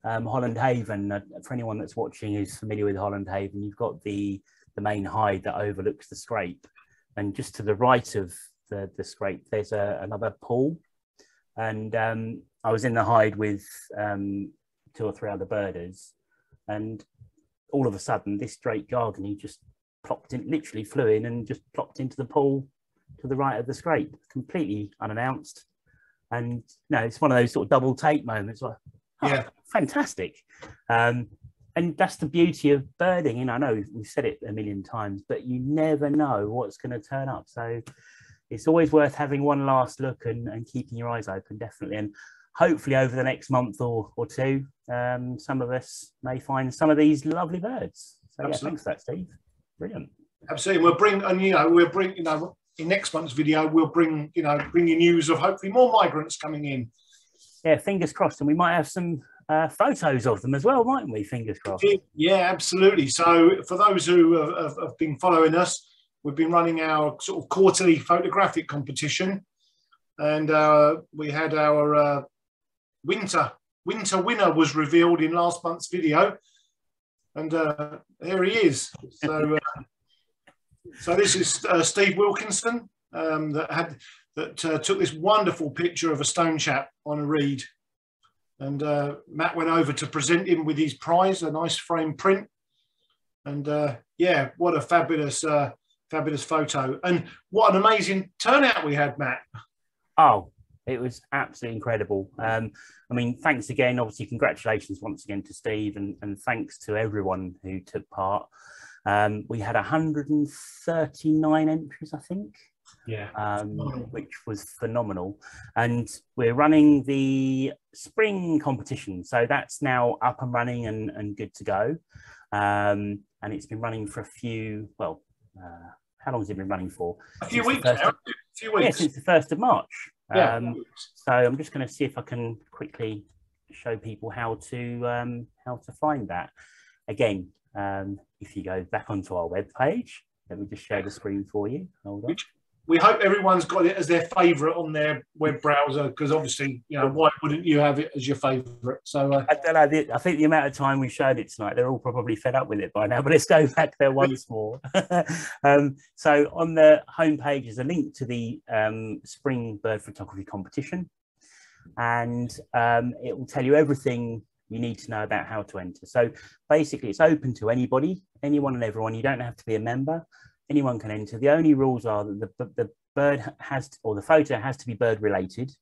Holland Haven. For anyone that's watching who's familiar with Holland Haven, you've got the main hide that overlooks the scrape, and just to the right of the scrape, there's another pool. And I was in the hide with 2 or 3 other birders, and all of a sudden, this Drake Garganey just plopped in, literally flew in and just plopped into the pool to the right of the scrape, completely unannounced. And it's one of those sort of double take moments. Like, fantastic. And that's the beauty of birding. I know we've said it a million times, but you never know what's going to turn up. So it's always worth having one last look and keeping your eyes open, definitely. And hopefully over the next month or two, some of us may find some of these lovely birds. So yeah, thanks for that, Steve. Brilliant. Absolutely. We'll bring in next month's video, we'll bring you news of hopefully more migrants coming in. Yeah, fingers crossed. And we might have some photos of them as well, mightn't we? Fingers crossed. Yeah, absolutely. So for those who have been following us, we've been running our sort of quarterly photographic competition. And we had our winter winner was revealed in last month's video. And here he is. So so this is Steve Wilkinson that took this wonderful picture of a stone chap on a reed. And Matt went over to present him with his prize, a nice frame print. And yeah, what a fabulous photo. And what an amazing turnout we had, Matt. Oh, it was absolutely incredible. I mean, thanks again. Obviously, congratulations once again to Steve, and thanks to everyone who took part. We had 139 entries, I think. Yeah, which was phenomenal. And we're running the spring competition, so that's now up and running and good to go. And it's been running for a few, well, how long has it been running for? A few weeks now. A few weeks. Yeah, since the 1st of March. Yeah. So I'm just going to see if I can quickly show people how to find that. Again, if you go back onto our webpage, let me just share the screen for you. Hold on. We hope everyone's got it as their favourite on their web browser, because obviously, why wouldn't you have it as your favourite? So I don't know. I think the amount of time we showed it tonight, they're all probably fed up with it by now. But let's go back there once more. So on the homepage is a link to the spring bird photography competition, and it will tell you everything you need to know about how to enter. So basically, it's open to anybody, anyone and everyone. You don't have to be a member. Anyone can enter. The only rules are that the bird has to, or the photo has to be bird related.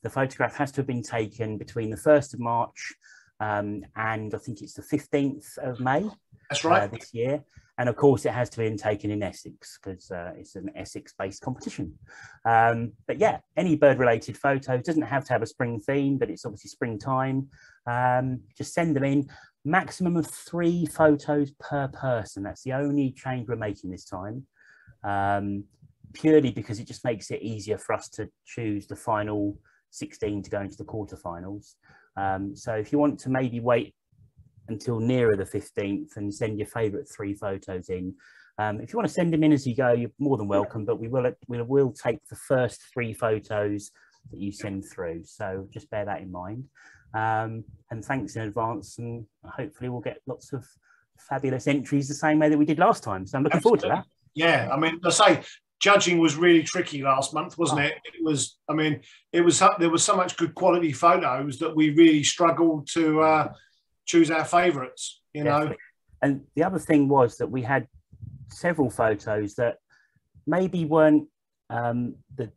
The photograph has to have been taken between the 1st of March and I think it's the 15th of May. That's right. This year. And of course, it has to be taken in Essex, because it's an Essex-based competition. But yeah, any bird-related photo doesn't have to have a spring theme, but it's obviously springtime. Just send them in. Maximum of 3 photos per person. That's the only change we're making this time, purely because it just makes it easier for us to choose the final 16 to go into the quarterfinals. So if you want to maybe wait until nearer the 15th and send your favourite 3 photos in. If you want to send them in as you go, you're more than welcome, but we will take the first 3 photos that you send through. So just bear that in mind. And thanks in advance, and hopefully we'll get lots of fabulous entries the same way that we did last time. So I'm looking forward to that. Yeah, I mean, I say judging was really tricky last month, wasn't it? It was. I mean, there was so much good quality photos that we really struggled to choose our favourites. You know. And the other thing was that we had several photos that maybe weren't the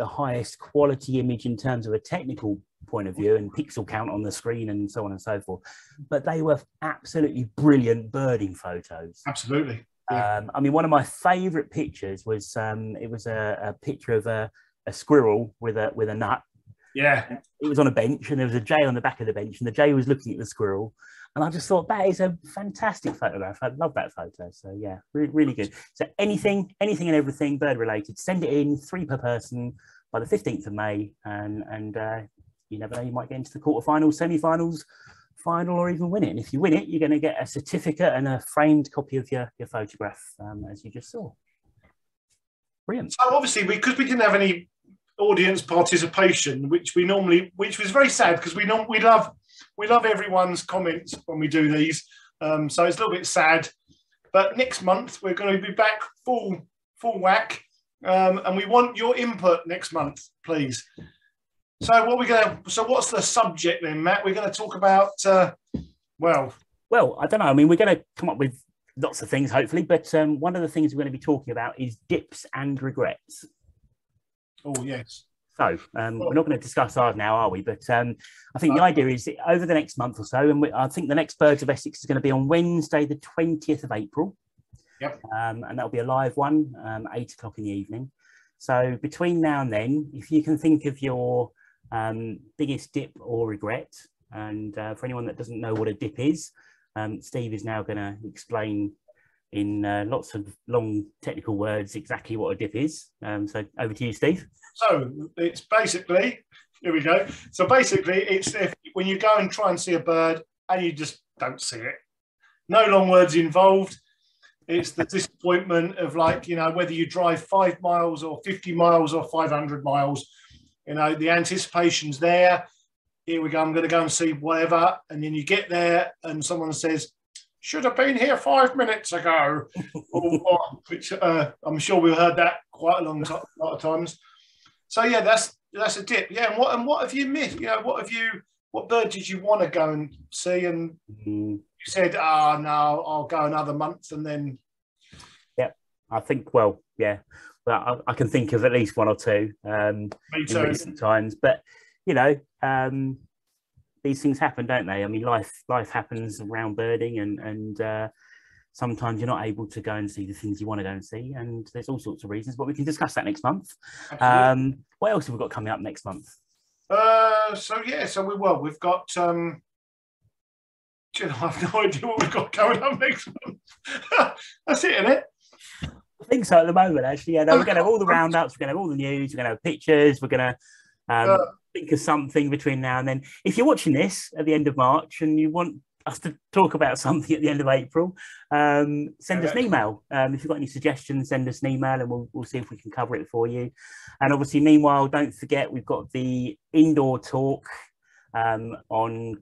highest quality image in terms of a technical point of view and pixel count on the screen and so on and so forth, but they were absolutely brilliant birding photos. Absolutely. Yeah. I mean, one of my favorite pictures was it was a picture of a squirrel with a nut. Yeah, it was on a bench and there was a jay on the back of the bench and the jay was looking at the squirrel, and I just thought that is a fantastic photograph. I love that photo. So yeah, really good. So anything and everything bird related, send it in, 3 per person by the 15th of May, and you never know, you might get into the quarterfinals, semi-finals, final, or even win it. And if you win it, you're going to get a certificate and a framed copy of your photograph, as you just saw. Brilliant. So obviously, because we didn't have any audience participation, which was very sad, because we love everyone's comments when we do these. So it's a little bit sad. But next month we're going to be back full whack, and we want your input next month, please. So what's the subject then, Matt? We're going to talk about well, I don't know. I mean, we're going to come up with lots of things, hopefully, but one of the things we're going to be talking about is dips and regrets. Oh, yes. So we're not going to discuss ours now, are we? But I think the idea is that over the next month or so, and I think the next Birds of Essex is going to be on Wednesday, the 20th of April. Yep. And that'll be a live one, 8 o'clock in the evening. So between now and then, if you can think of your biggest dip or regret, and for anyone that doesn't know what a dip is, Steve is now going to explain in lots of long technical words exactly what a dip is. So over to you, Steve. So it's basically, here we go. So basically it's when you go and try and see a bird and you just don't see it. No long words involved. It's the disappointment of, like, you know, whether you drive 5 miles or 50 miles or 500 miles, you know, the anticipation's there. Here we go, I'm going to go and see whatever. And then you get there and someone says, should have been here 5 minutes ago. Which I'm sure we've heard that quite a lot of times. So yeah, that's a dip. Yeah, and what have you missed? You know, what bird did you want to go and see? And you said, no, I'll go another month, and then. Yeah, I think. Well, yeah, well, I can think of at least one or two in recent times, but you know. These things happen, don't they? I mean, life happens around birding, and sometimes you're not able to go and see the things you want to go and see, and there's all sorts of reasons, but we can discuss that next month. What else have we got coming up next month? We've got I have no idea what we've got coming up next month. That's it, isn't it? I think so at the moment, actually. Yeah, no, we're going to have all the roundups, we're going to have all the news, we're going to have pictures, we're going to think of something between now and then. If you're watching this at the end of March and you want us to talk about something at the end of April, send us an email. If you've got any suggestions, send us an email and we'll see if we can cover it for you. And obviously, meanwhile, don't forget, we've got the indoor talk on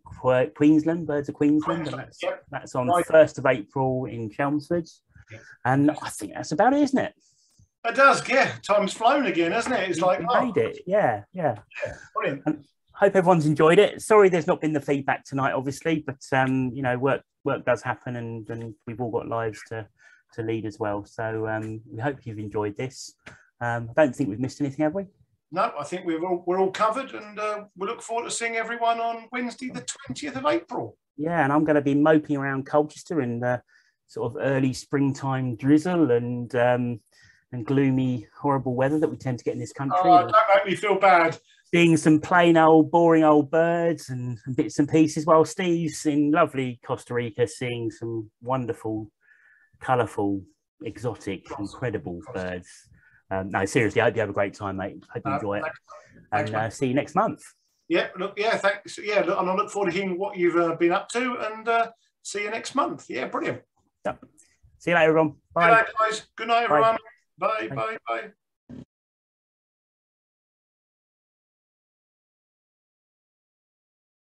Queensland, Birds of Queensland, and that's on 1st of April in Chelmsford. And I think that's about it, isn't it? It does, yeah. Time's flown again, hasn't it? It's like, made it, yeah. Brilliant. And hope everyone's enjoyed it. Sorry, there's not been the feedback tonight, obviously, but you know, work does happen, and we've all got lives to lead as well. So we hope you've enjoyed this. I don't think we've missed anything, have we? No, I think we're all covered, and we look forward to seeing everyone on Wednesday, the 20th of April. Yeah, and I'm going to be moping around Colchester in the sort of early springtime drizzle and gloomy, horrible weather that we tend to get in this country. Oh, don't make me feel bad. Seeing some plain old, boring old birds and bits and pieces, while Steve's in lovely Costa Rica seeing some wonderful, colourful, exotic, incredible birds. No, seriously, I hope you have a great time, mate. Hope you enjoy it. And see you next month. Yeah, thanks. Yeah, and I look forward to hearing what you've been up to, and see you next month. Yeah, brilliant. Yep. See you later, everyone. Bye. Good night, guys. Good night, everyone. Bye.